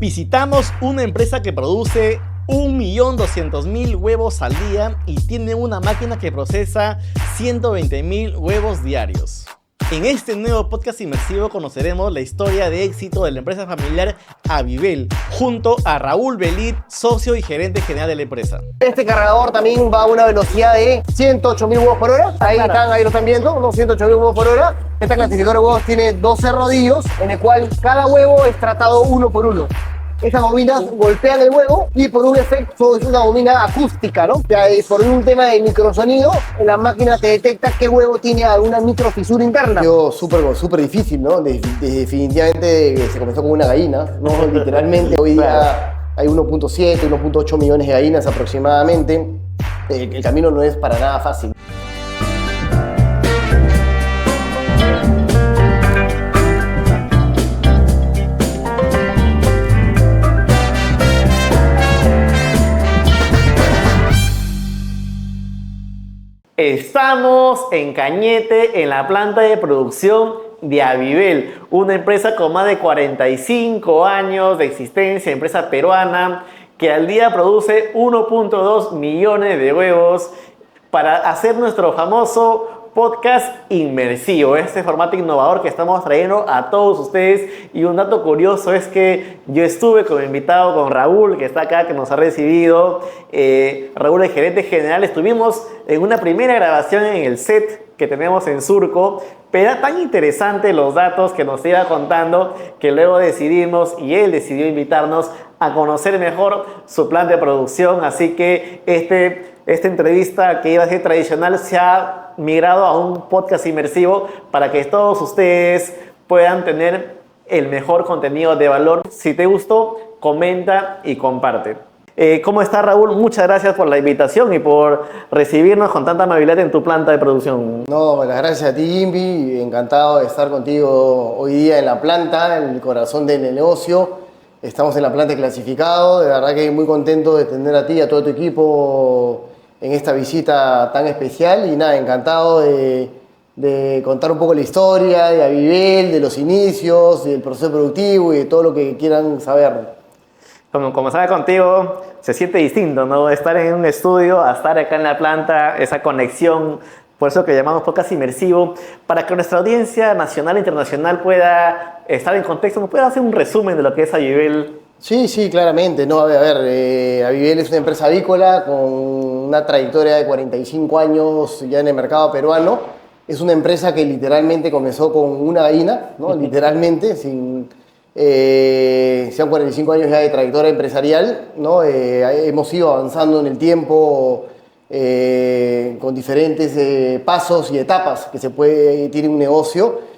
Visitamos una empresa que produce 1.200.000 huevos al día y tiene una máquina que procesa 120.000 huevos diarios. En este nuevo podcast inmersivo conoceremos la historia de éxito de la empresa familiar Avivel, junto a Raúl Velit, socio y gerente general de la empresa. Este cargador también va a una velocidad de 108.000 huevos por hora. Ahí lo están viendo, unos 108.000 huevos por hora. Esta clasificadora de huevos tiene 12 rodillos, en el cual cada huevo es tratado uno por uno. Estas bobinas golpean el huevo y por un efecto es una bobina acústica, ¿no? Por un tema de microsonido, la máquina te detecta qué huevo tiene alguna microfisura interna. Súper difícil, ¿no? Definitivamente se comenzó con una gallina, ¿no? Literalmente hoy día hay 1.7, 1.8 millones de gallinas aproximadamente. El camino no es para nada fácil. Estamos en Cañete, en la planta de producción de Avivel, una empresa con más de 45 años de existencia, empresa peruana que al día produce 1.2 millones de huevos para hacer nuestro famoso podcast inmersivo, este formato innovador que estamos trayendo a todos ustedes. Y un dato curioso es que yo estuve como invitado con Raúl, que está acá, que nos ha recibido. Raúl es gerente general. Estuvimos en una primera grabación en el set que tenemos en Surco, pero era tan interesante los datos que nos iba contando que luego decidimos, y él decidió invitarnos a conocer mejor su plan de producción. Así que esta entrevista, que iba a ser tradicional, se ha migrado a un podcast inmersivo para que todos ustedes puedan tener el mejor contenido de valor. Si te gustó, comenta y comparte. ¿Cómo está, Raúl? Muchas gracias por la invitación y por recibirnos con tanta amabilidad en tu planta de producción. No, las gracias a ti, Imbi. Encantado de estar contigo hoy día en la planta, en el corazón del negocio. Estamos en la planta de clasificado. De verdad que muy contento de tener a ti y a todo tu equipo en esta visita tan especial. Y nada, encantado de contar un poco la historia de Avivel, de los inicios, del proceso productivo y de todo lo que quieran saber. Como sabe, contigo se siente distinto, ¿no? Estar en un estudio a estar acá en la planta, esa conexión, por eso que llamamos podcast inmersivo, para que nuestra audiencia nacional e internacional pueda estar en contexto. ¿Nos puede hacer un resumen de lo que es Avivel? Sí, claramente. No, Avivel es una empresa avícola con una trayectoria de 45 años ya en el mercado peruano. Es una empresa que literalmente comenzó con una gallina, ¿no? Literalmente, sean 45 años ya de trayectoria empresarial, ¿no? Hemos ido avanzando en el tiempo con diferentes pasos y etapas que tiene un negocio.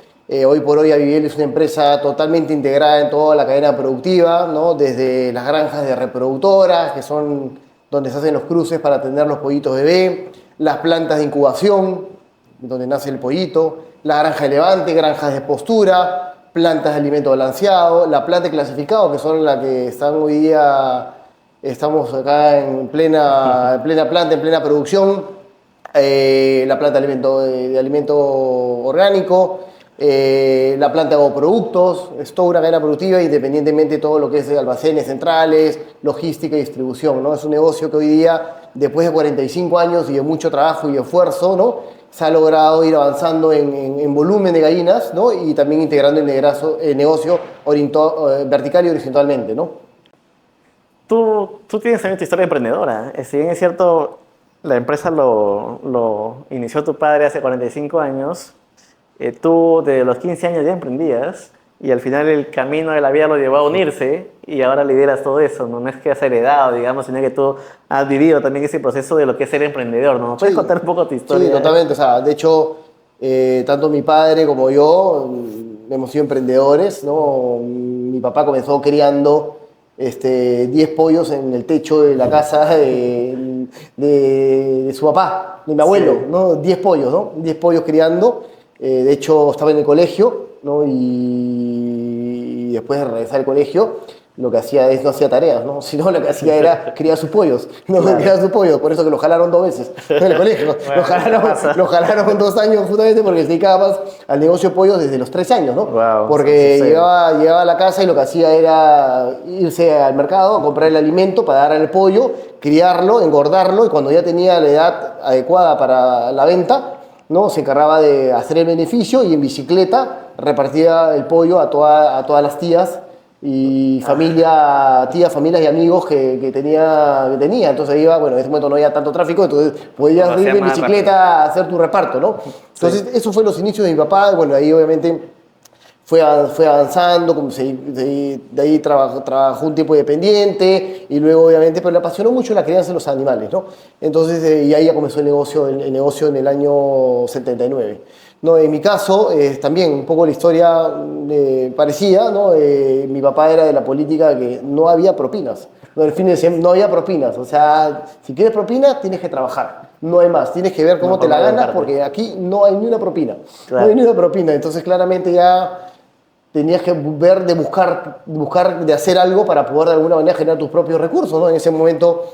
Hoy por hoy Avivel es una empresa totalmente integrada en toda la cadena productiva, ¿no? Desde las granjas de reproductoras, que son donde se hacen los cruces para tener los pollitos bebé, las plantas de incubación, donde nace el pollito, la granja de levante, granjas de postura, plantas de alimento balanceado, la planta de clasificado, que son las que están hoy día, estamos acá en plena planta, en plena producción, la planta de alimento orgánico, la planta de agroproductos. Es toda una cadena productiva, independientemente de todo lo que es almacenes centrales, logística y distribución, ¿no? Es un negocio que hoy día, después de 45 años y de mucho trabajo y esfuerzo, ¿no?, se ha logrado ir avanzando en volumen de gallinas, ¿no? Y también integrando el negocio vertical y horizontalmente, ¿no? Tú tienes también tu historia emprendedora. Si bien es cierto, la empresa lo inició tu padre hace 45 años, tú desde los 15 años ya emprendías y al final el camino de la vida lo llevó a unirse y ahora lideras todo eso, ¿no? No es que has heredado, digamos, sino que tú has vivido también ese proceso de lo que es ser emprendedor, ¿no? ¿Puedes contar un poco tu historia? Sí, totalmente. O sea, de hecho, tanto mi padre como yo hemos sido emprendedores, ¿no? Mi papá comenzó criando 10 pollos en el techo de la casa de su papá, de mi abuelo, sí, ¿no? 10 pollos, ¿no? 10 pollos criando. De hecho, estaba en el colegio, ¿no? Y después de regresar al colegio, lo que hacía es no hacía tareas, ¿no? Sino lo que hacía era criar sus pollos, ¿no? Claro. Criar sus pollos, por eso que lo jalaron 2 veces en el colegio. Bueno, Lo jalaron 2 años justamente porque se dedicaba más al negocio de pollos desde los 13 años, ¿no? Wow, Porque sí. llegaba a la casa y lo que hacía era irse al mercado a comprar el alimento para dar al pollo, criarlo, engordarlo y cuando ya tenía la edad adecuada para la venta, ¿no? Se encargaba de hacer el beneficio y en bicicleta repartía el pollo a todas las tías y familias y amigos que tenía. Entonces iba, bueno, en ese momento no había tanto tráfico, entonces podías Lo ir hacía en más bicicleta a hacer tu reparto, ¿no? Entonces, eso fue los inicios de mi papá. Bueno, ahí obviamente fue avanzando, de ahí trabajó un tiempo independiente y luego obviamente, pero le apasionó mucho la crianza de los animales, ¿no? Entonces, y ahí ya comenzó el negocio en el año 79. No, en mi caso, también un poco la historia parecía, ¿no? Mi papá era de la política que no había propinas. No, el fin de semana no había propinas. O sea, si quieres propina, tienes que trabajar. No hay más. Tienes que ver cómo te la ganas porque aquí no hay ni una propina. Claro. No hay ni una propina. Entonces, claramente ya tenías que ver de buscar de hacer algo para poder de alguna manera generar tus propios recursos, ¿no? En ese momento,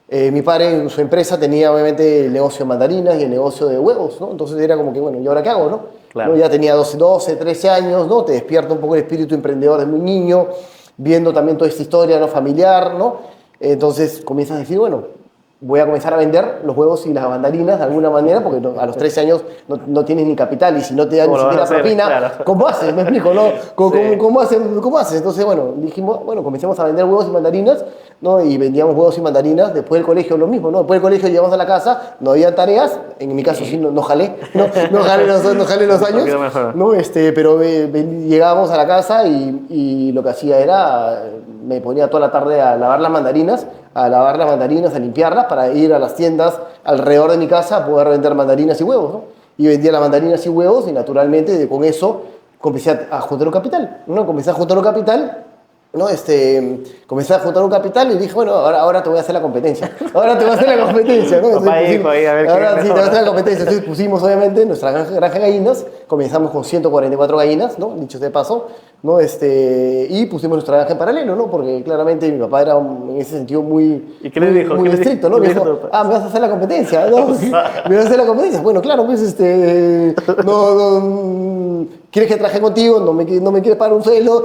mi padre en su empresa tenía obviamente el negocio de mandarinas y el negocio de huevos, ¿no? Entonces era como que, bueno, ¿y ahora qué hago, no? Claro. ¿No? Ya tenía 12, 13 años, ¿no? Te despierta un poco el espíritu emprendedor de muy niño, viendo también toda esta historia, ¿no? Familiar, ¿no? Entonces comienzas a decir, bueno, voy a comenzar a vender los huevos y las mandarinas de alguna manera, porque a los 13 años no tienes ni capital y si no te dan ni siquiera propina, claro. ¿cómo haces? ¿Me explico? ¿No? Sí. ¿Cómo haces? Entonces, bueno, dijimos, bueno, comencemos a vender huevos y mandarinas, ¿no? Y vendíamos huevos y mandarinas. Después del colegio lo mismo, ¿no? Después del colegio llegamos a la casa, no había tareas, en mi caso sí, no jalé, no jalé los años, ¿no? Pero llegábamos a la casa y lo que hacía era, me ponía toda la tarde a lavar las mandarinas, a limpiarlas para ir a las tiendas alrededor de mi casa a poder vender mandarinas y huevos, ¿no? Y vendía las mandarinas y huevos y naturalmente con eso comencé a juntar un capital, ¿no? Comencé a juntar un capital, ¿no? Comencé a juntar un capital y dije, bueno, ahora te voy a hacer la competencia. Ahora te voy a hacer la competencia, ¿no? Papá dijo ahí, a ver ahora quién sí, te voy a hacer la competencia. Entonces pusimos obviamente nuestra granja de gallinas, comenzamos con 144 gallinas, ¿no? Dicho de paso, ¿no? Y pusimos nuestra granja en paralelo, ¿no? Porque claramente mi papá era en ese sentido muy, ¿Y qué le dijo? muy estricto, ¿no? Me dijo, me vas a hacer la competencia, ¿no? Me vas a hacer la competencia. Bueno, claro, pues quieres que trabaje contigo, no me quieres pagar un sueldo,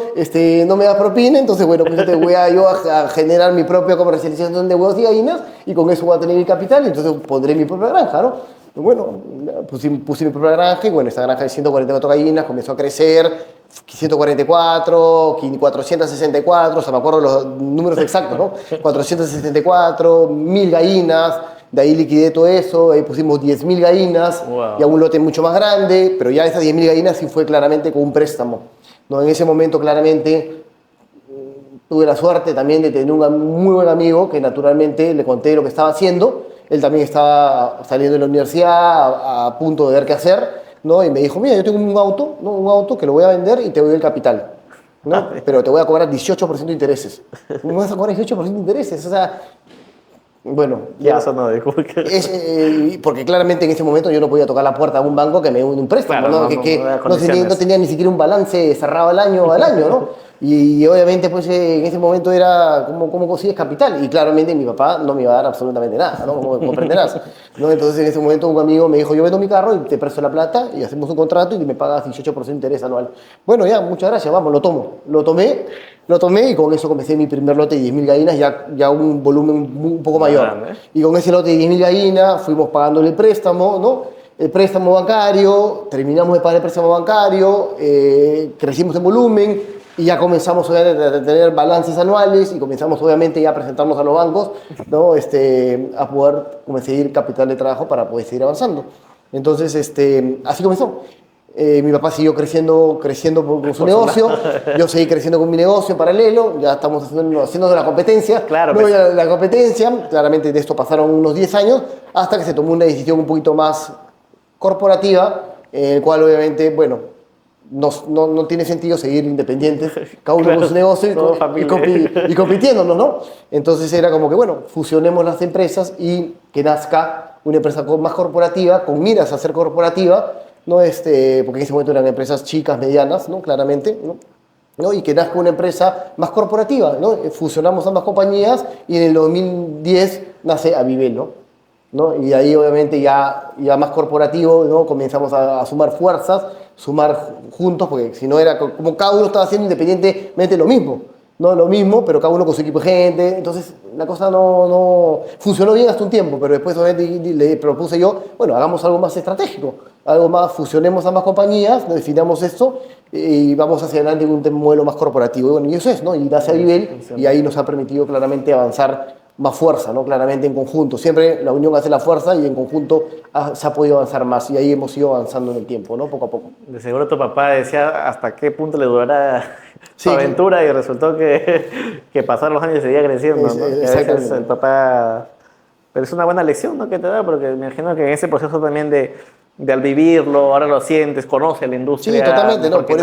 no me das propina, entonces bueno, pues te voy a generar mi propia comercialización de huevos y gallinas y con eso voy a tener mi capital y entonces pondré mi propia granja, ¿no? Bueno, puse mi propia granja y bueno, esta granja de 144 gallinas comenzó a crecer, 144, 464, o sea, me acuerdo los números exactos, ¿no? 464, 1000 gallinas, de ahí liquidé todo eso, ahí pusimos 10.000 gallinas, Wow. y a un lote mucho más grande, pero ya esas 10.000 gallinas sí fue claramente con un préstamo, ¿no? En ese momento claramente tuve la suerte también de tener un muy buen amigo que naturalmente le conté lo que estaba haciendo, él también estaba saliendo de la universidad a punto de ver qué hacer, ¿no? Y me dijo, mira, yo tengo un auto, ¿no? Un auto que lo voy a vender y te doy el capital, ¿no? Pero te voy a cobrar 18% de intereses. ¿Me vas a cobrar 18% de intereses? O sea, bueno, ya. Eso no, disculpe. Porque claramente en ese momento yo no podía tocar la puerta de un banco que me dé un préstamo, Claro, ¿no? no No tenía ni siquiera un balance cerrado al año, ¿no? Y obviamente pues en ese momento era ¿cómo consigues capital? Y claramente mi papá no me iba a dar absolutamente nada, ¿no? Como comprenderás, ¿no? Entonces en ese momento un amigo me dijo, yo vendo mi carro y te presto la plata y hacemos un contrato y me pagas 18% de interés anual. Bueno, ya, muchas gracias, vamos, lo tomo. Lo tomé y con eso comencé mi primer lote de 10.000 gallinas, ya un volumen un poco mayor. Grande. Y con ese lote de 10.000 gallinas fuimos pagándole el préstamo, ¿no? El préstamo bancario, terminamos de pagar el préstamo bancario, crecimos en volumen y ya comenzamos a tener balances anuales y comenzamos obviamente ya a presentarnos a los bancos, ¿no? A poder conseguir capital de trabajo para poder seguir avanzando. Entonces, así comenzó. Mi papá siguió creciendo con su negocio, yo seguí creciendo con mi negocio en paralelo, ya estamos haciendo la competencia, Claro, ¿no? pues. La competencia, claramente de esto pasaron unos 10 años, hasta que se tomó una decisión un poquito más corporativa, en el cual obviamente, bueno, no tiene sentido seguir independientes, cada uno Claro, con su negocio todo familia. y compitiéndonos, ¿no? Entonces era como que, bueno, fusionemos las empresas y que nazca una empresa más corporativa, con miras a ser corporativa, ¿no? Porque en ese momento eran empresas chicas, medianas, ¿no? Claramente, ¿no? ¿no? Y que nazca una empresa más corporativa, ¿no? Fusionamos ambas compañías y en el 2010 nace Avivel, ¿no? Y ahí obviamente ya más corporativo, ¿no? Comenzamos a sumar fuerzas, sumar juntos, porque si no era como cada uno estaba haciendo independientemente lo mismo, ¿no? Lo mismo, pero cada uno con su equipo de gente, entonces la cosa no funcionó bien hasta un tiempo, pero después obviamente le propuse yo, bueno, hagamos algo más estratégico, algo más, fusionemos ambas compañías, definamos esto y vamos hacia adelante con un modelo más corporativo. Y bueno, y eso es, ¿no? Y nace Avivel y ahí nos ha permitido claramente avanzar más fuerza, ¿no? Claramente en conjunto. Siempre la unión hace la fuerza y en conjunto se ha podido avanzar más y ahí hemos ido avanzando en el tiempo, ¿no? Poco a poco. De seguro tu papá decía hasta qué punto le durará su Sí, aventura y resultó que pasaron los años y seguía creciendo, ¿no? Que a veces el papá... Pero es una buena lección, ¿no? Que te da, porque me imagino que en ese proceso también de al vivirlo, ahora lo sientes, conoce la industria. Sí, totalmente, ¿no? Por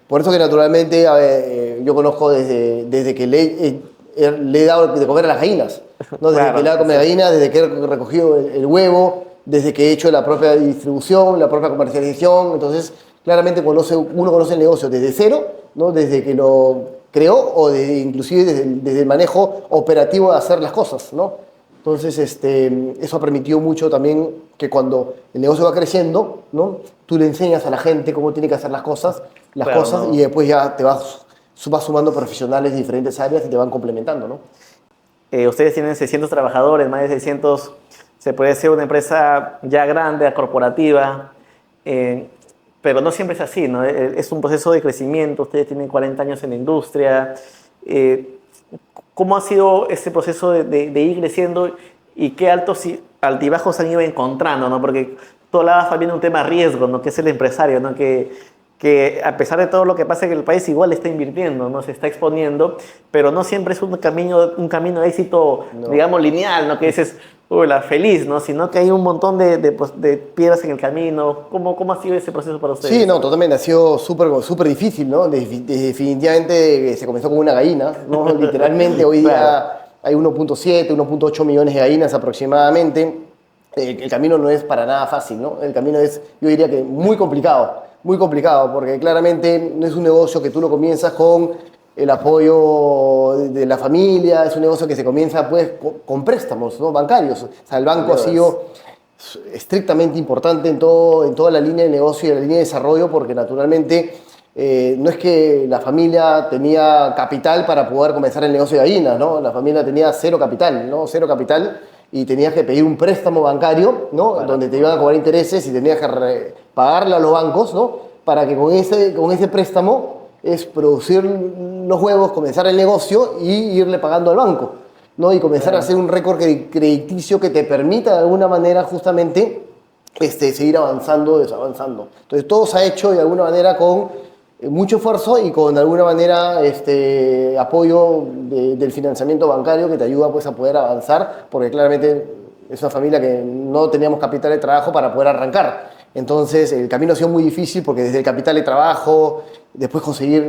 Por eso que naturalmente a ver, yo conozco desde que le he dado de comer a las gallinas, ¿no? Desde Claro, que le he dado de comer a gallinas, desde que he recogido el huevo, desde que he hecho la propia distribución, la propia comercialización. Entonces, claramente uno conoce el negocio desde cero, ¿no? Desde que lo creó o inclusive desde el manejo operativo de hacer las cosas, ¿no? Entonces, eso ha permitido mucho también que cuando el negocio va creciendo, ¿no? Tú le enseñas a la gente cómo tiene que hacer las cosas, Claro, ¿no? y después ya te vas sumando profesionales de diferentes áreas y te van complementando, ¿no? Ustedes tienen 600 trabajadores, más de 600, se puede ser una empresa ya grande, corporativa, pero no siempre es así, ¿no? Es un proceso de crecimiento, ustedes tienen 40 años en la industria. ¿Cómo ha sido ese proceso de ir creciendo y qué altos y altibajos han ido encontrando, ¿no? Porque tú hablabas también de un tema riesgo, ¿no? Que es el empresario, ¿no? Que a pesar de todo lo que pasa en el país, igual está invirtiendo, ¿no? Se está exponiendo, pero no siempre es un camino de éxito, No. digamos, lineal, ¿no? Que dices, uy, la feliz, ¿no? Sino que hay un montón de piedras en el camino. ¿Cómo ha sido ese proceso para ustedes? Sí, no, totalmente, ha sido súper difícil, ¿no? Definitivamente se comenzó con una gallina, ¿no? Literalmente hoy día Claro. hay 1.7, 1.8 millones de gallinas aproximadamente. El camino no es para nada fácil, ¿no? El camino es, yo diría que muy complicado, porque claramente no es un negocio que tú lo comienzas con el apoyo de la familia, es un negocio que se comienza pues con préstamos, ¿no? Bancarios. O sea, el banco ha sido estrictamente importante en toda la línea de negocio y la línea de desarrollo, porque naturalmente no es que la familia tenía capital para poder comenzar el negocio de gallinas, ¿no? La familia tenía cero capital, ¿no? Cero capital y tenías que pedir un préstamo bancario, ¿no? Donde te iban a cobrar intereses y tenías que pagarle a los bancos, ¿no? Para que con ese préstamo es producir los huevos, comenzar el negocio y irle pagando al banco, ¿no? Y comenzar a hacer un récord crediticio que te permita de alguna manera justamente seguir avanzando, desavanzando. Entonces todo se ha hecho de alguna manera con mucho esfuerzo y con de alguna manera apoyo del financiamiento bancario que te ayuda pues, a poder avanzar, porque claramente es una familia que no teníamos capital de trabajo para poder arrancar. Entonces el camino ha sido muy difícil porque desde el capital de trabajo, después conseguir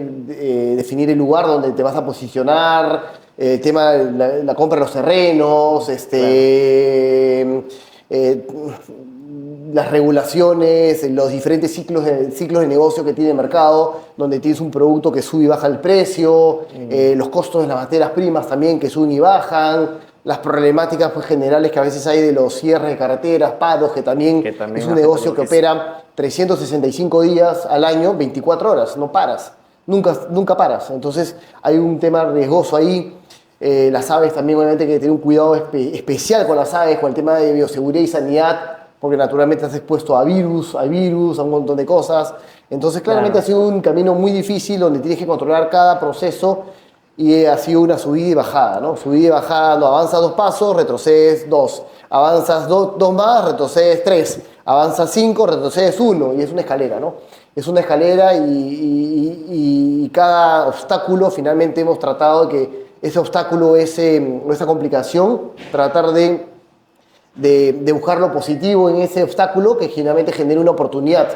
definir el lugar donde te vas a posicionar, el tema de la compra de los terrenos, las regulaciones, los diferentes ciclos de negocio que tiene el mercado, donde tienes un producto que sube y baja el precio, los costos de las materias primas también que suben y bajan, las problemáticas pues, generales que a veces hay de los cierres de carreteras, paros, que también es un negocio que opera 365 días al año, 24 horas, no paras, nunca paras. Entonces hay un tema riesgoso ahí. Las aves también obviamente hay que tener un cuidado especial con las aves, con el tema de bioseguridad y sanidad, porque naturalmente estás expuesto a virus, a un montón de cosas. Entonces claramente ha sido un camino muy difícil donde tienes que controlar cada proceso y ha sido una subida y bajada, ¿no? Subida y bajada, no, avanzas 2 pasos, retrocedes 2, avanzas 2 más, retrocedes 3, avanzas 5, retrocedes 1 y es una escalera, ¿no? Es una escalera y cada obstáculo finalmente hemos tratado de que ese obstáculo, esa complicación, tratar de buscar lo positivo en ese obstáculo que generalmente genera una oportunidad,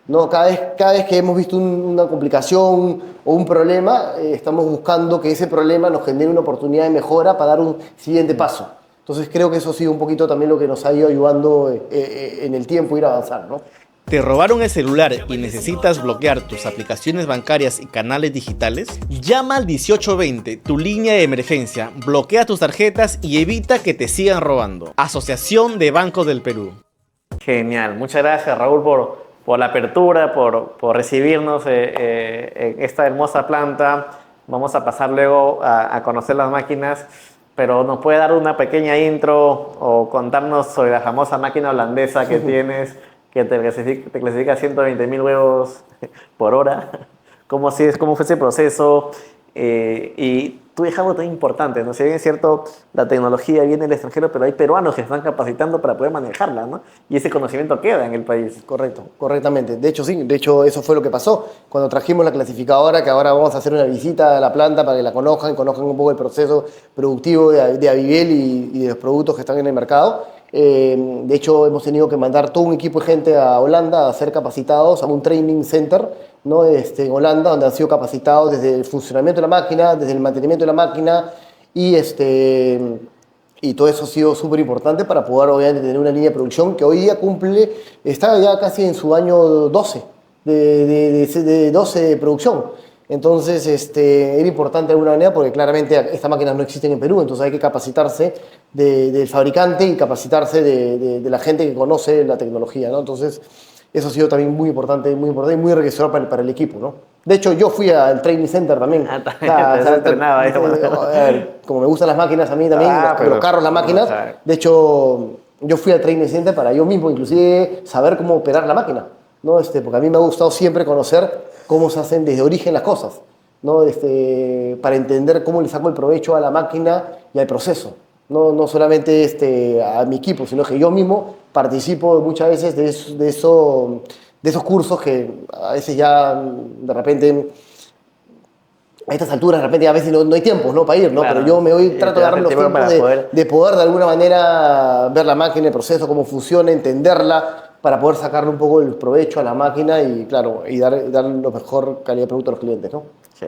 ¿no? Cada vez que hemos visto una complicación o un problema, estamos buscando que ese problema nos genere una oportunidad de mejora para dar un siguiente paso. Entonces creo que eso ha sido un poquito también lo que nos ha ido ayudando en el tiempo a ir a avanzar, ¿no? ¿Te robaron el celular y necesitas bloquear tus aplicaciones bancarias y canales digitales? Llama al 1820, tu línea de emergencia, bloquea tus tarjetas y evita que te sigan robando. Asociación de Bancos del Perú. Genial, muchas gracias Raúl por la apertura, por recibirnos en esta hermosa planta. Vamos a pasar luego a conocer las máquinas, pero ¿nos puede dar una pequeña intro o contarnos sobre la famosa máquina holandesa que tienes, que te clasifica 120.000 huevos por hora? ¿Cómo fue ese proceso? Y tú dejas algo tan importante, ¿no? Si bien es cierto, la tecnología viene del extranjero, pero hay peruanos que están capacitando para poder manejarla, ¿no? Y ese conocimiento queda en el país. Correcto, correctamente. De hecho, sí, eso fue lo que pasó. Cuando trajimos la clasificadora, que ahora vamos a hacer una visita a la planta para que la conozcan un poco el proceso productivo de Avivel y de los productos que están en el mercado. De hecho, hemos tenido que mandar todo un equipo de gente a Holanda a ser capacitados a un training center, ¿no? En Holanda, donde han sido capacitados desde el funcionamiento de la máquina, desde el mantenimiento de la máquina y todo eso ha sido súper importante para poder obviamente tener una línea de producción que hoy día está ya casi en su año 12 de 12 de producción. Entonces, era importante de alguna manera porque claramente estas máquinas no existen en Perú, entonces hay que capacitarse del fabricante y capacitarse de la gente que conoce la tecnología, ¿no? Entonces, eso ha sido también muy importante y muy enriquecedor para el equipo, ¿no? De hecho, yo fui al training center también. Como me gustan las máquinas a mí también, los carros, las máquinas. De hecho, yo fui al training center para yo mismo, inclusive, saber cómo operar la máquina, ¿no? Porque a mí me ha gustado siempre conocer cómo se hacen desde origen las cosas, ¿no? Para entender cómo le saco el provecho a la máquina y al proceso. No solamente a mi equipo, sino que yo mismo participo muchas veces de esos cursos que a veces ya de repente, a estas alturas, de repente a veces no hay tiempo, ¿no? Para ir, ¿no? Claro. Pero yo trato de darme los tiempos de poder de alguna manera ver la máquina, el proceso, cómo funciona, entenderla, para poder sacarle un poco el provecho a la máquina y, claro, y dar lo mejor calidad de producto a los clientes, ¿no? Sí.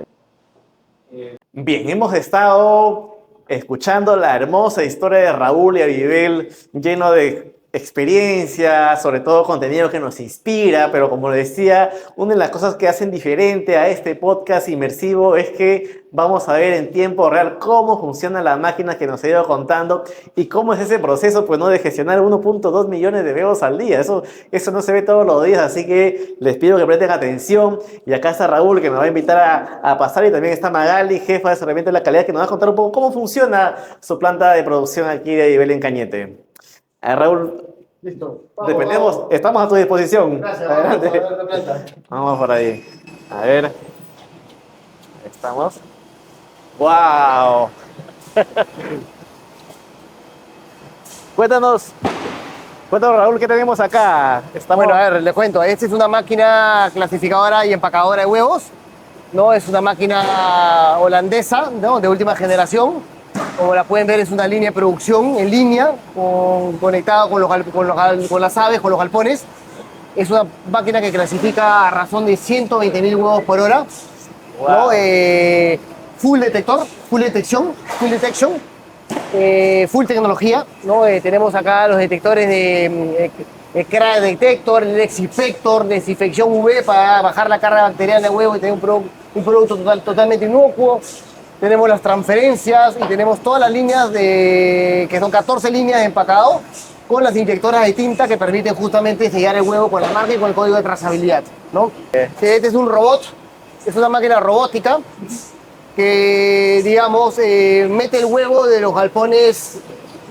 Bien, hemos estado escuchando la hermosa historia de Raúl y Avivel, lleno de experiencia, sobre todo contenido que nos inspira, pero como les decía, una de las cosas que hacen diferente a este podcast inmersivo es que vamos a ver en tiempo real cómo funcionan las máquinas que nos he ido contando y cómo es ese proceso, pues, ¿no?, de gestionar 1.2 millones de huevos al día. Eso no se ve todos los días, así que les pido que presten atención. Y acá está Raúl, que nos va a invitar a pasar, y también está Magali, jefa de Desarrollo de la Calidad, que nos va a contar un poco cómo funciona su planta de producción aquí de Avivel en Cañete. Raúl, listo. Vamos. Estamos a tu disposición. Gracias. Adelante. Vamos por ahí. A ver. Ahí estamos. ¡Wow! Cuéntanos, Raúl, ¿qué tenemos acá? Bueno, a ver, les cuento. Esta es una máquina clasificadora y empacadora de huevos, ¿no? Es una máquina holandesa, ¿no?, de última generación. Como la pueden ver, es una línea de producción en línea, conectada con las aves, con los galpones. Es una máquina que clasifica a razón de 120.000 huevos por hora. Wow. ¿No? Full detector, full detection, full tecnología, ¿no? Tenemos acá los detectores de Crack Detector, el X-Inspector, desinfección UV para bajar la carga bacteriana de huevo y tener un producto totalmente inocuo. Tenemos las transferencias y tenemos todas las líneas que son 14 líneas de empacado con las inyectoras de tinta que permiten justamente sellar el huevo con la marca y con el código de trazabilidad, ¿no? Este es un robot, es una máquina robótica que, digamos, mete el huevo de los galpones,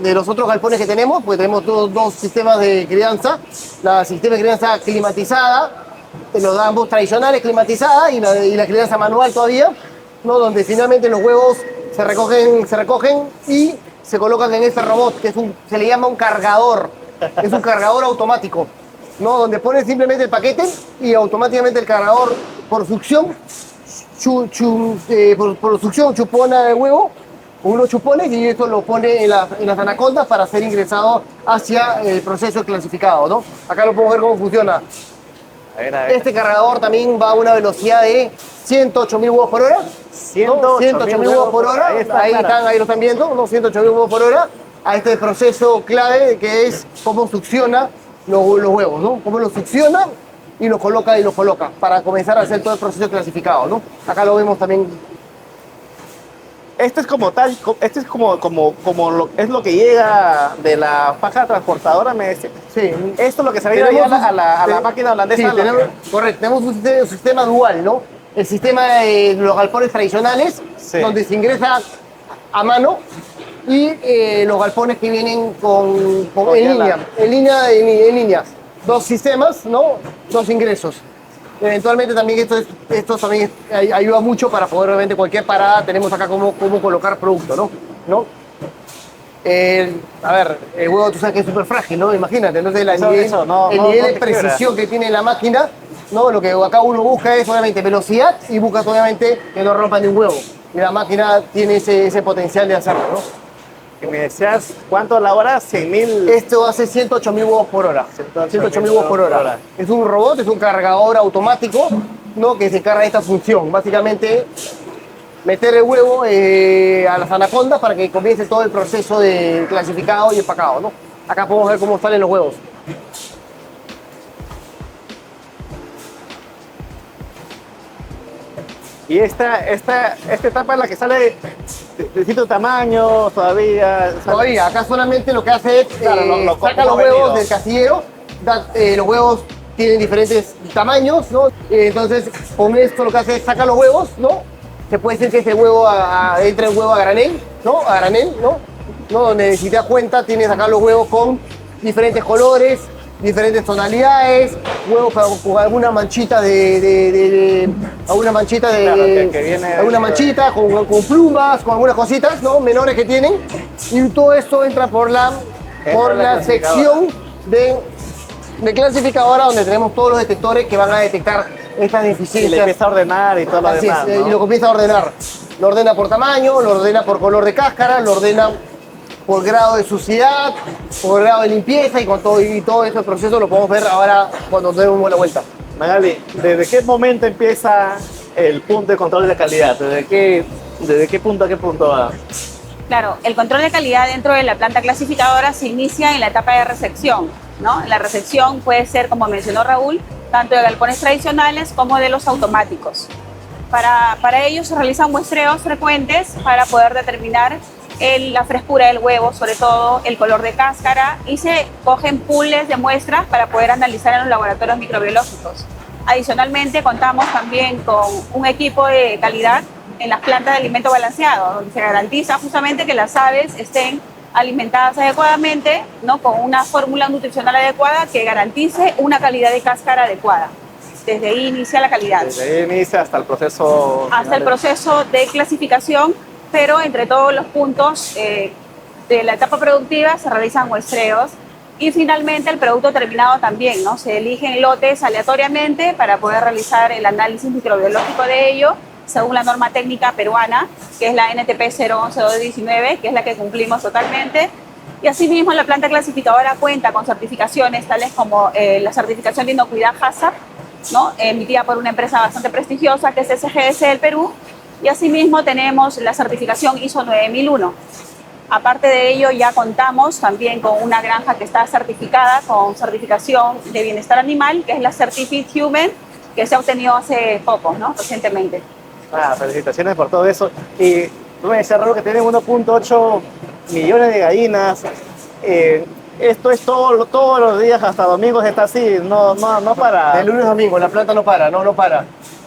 de los otros galpones que tenemos, porque tenemos dos sistemas de crianza, la sistema de crianza climatizada, los ambos tradicionales, climatizada, y la crianza manual todavía, ¿no?, donde finalmente los huevos se recogen y se colocan en este robot, que se le llama un cargador. Es un cargador automático, ¿no?, donde pones simplemente el paquete y automáticamente el cargador, por succión, chupona el huevo con unos chupones, y esto lo pone en las anacondas para ser ingresado hacia el proceso de clasificado, ¿no? Acá lo podemos ver cómo funciona. A ver. Este cargador también va a una velocidad de 108.000 huevos por hora. 108.000 huevos por hora. Ahí lo están viendo, ¿no? 108.000 huevos por hora. A este proceso clave que es cómo succiona los huevos, ¿no? Cómo los succiona y los coloca para comenzar a hacer todo el proceso clasificado, ¿no? Acá lo vemos también. Este es como tal, este es es lo que llega de la faja transportadora, me decía. Sí. Esto es lo que se va a ir allá a la máquina holandesa. Sí, correcto, tenemos un sistema dual, ¿no? El sistema de los galpones tradicionales, Sí. donde se ingresa a mano, y los galpones que vienen en líneas. Dos sistemas, ¿no? Dos ingresos. Eventualmente también esto también ayuda mucho para poder, obviamente, cualquier parada tenemos acá cómo colocar producto, ¿no? A ver, el huevo tú sabes que es súper frágil, ¿no? Imagínate, entonces el nivel de precisión que tiene la máquina, ¿no? Lo que acá uno busca es obviamente velocidad y buscas obviamente que no rompan ni un huevo. Y la máquina tiene ese potencial de hacerlo, ¿no? Y me decías, ¿cuánto la hora? 100.000. Esto hace 108.000 huevos por hora. 108.000 huevos por hora. Es un robot, es un cargador automático, ¿no? Que se encarga de esta función. Básicamente, meter el huevo a las anacondas para que comience todo el proceso de clasificado y empacado, ¿no? Acá podemos ver cómo salen los huevos. Y esta etapa es la que sale de distintos tamaños todavía. Todavía, acá solamente lo que hace es Claro, saca los huevos del casillero. Los huevos tienen diferentes tamaños, ¿no? Entonces, con esto lo que hace es saca los huevos, ¿no? Se puede decir que ese huevo entra el huevo a granel, ¿no? A granel, ¿no? Donde si te das cuenta, tienes acá los huevos con diferentes colores, diferentes tonalidades, huevos con alguna manchita alguna manchita alguna manchita con plumas, con algunas cositas, ¿no? Menores que tienen, y todo esto entra por la sección de clasificadora, donde tenemos todos los detectores que van a detectar estas deficiencias. Y le empieza a ordenar y todo lo demás, Así es, ¿no? y lo comienza a ordenar. Lo ordena por tamaño, lo ordena por color de cáscara, lo ordena por grado de suciedad, por grado de limpieza, y todo ese proceso lo podemos ver ahora cuando demos la vuelta. Magali, ¿desde qué momento empieza el punto de control de calidad? ¿Desde qué punto a qué punto va? Claro, el control de calidad dentro de la planta clasificadora se inicia en la etapa de recepción, ¿no? La recepción puede ser, como mencionó Raúl, tanto de galpones tradicionales como de los automáticos. Para ello se realizan muestreos frecuentes para poder determinar la frescura del huevo, sobre todo el color de cáscara, y se cogen pools de muestras para poder analizar en los laboratorios microbiológicos. Adicionalmente, contamos también con un equipo de calidad en las plantas de alimento balanceado, donde se garantiza justamente que las aves estén alimentadas adecuadamente, ¿no? Con una fórmula nutricional adecuada que garantice una calidad de cáscara adecuada. Desde ahí inicia la calidad. Desde ahí inicia hasta el proceso. Hasta el proceso de clasificación, pero entre todos los puntos de la etapa productiva se realizan muestreos, y finalmente el producto terminado también, ¿no? Se eligen lotes aleatoriamente para poder realizar el análisis microbiológico de ello según la norma técnica peruana, que es la NTP 011-219, que es la que cumplimos totalmente. Y asimismo la planta clasificadora cuenta con certificaciones tales como la certificación de inocuidad HACCP, ¿no? Emitida por una empresa bastante prestigiosa que es SGS del Perú. Y asimismo tenemos la certificación ISO 9001. Aparte de ello, ya contamos también con una granja que está certificada con certificación de bienestar animal, que es la Certified Human, que se ha obtenido hace poco, ¿no? Recientemente. Felicitaciones por todo eso. Y tú me decías, Raúl, que tienen 1.8 millones de gallinas. Esto es todos los días, hasta domingos está así, no para. De lunes a domingo, la planta no para, no para.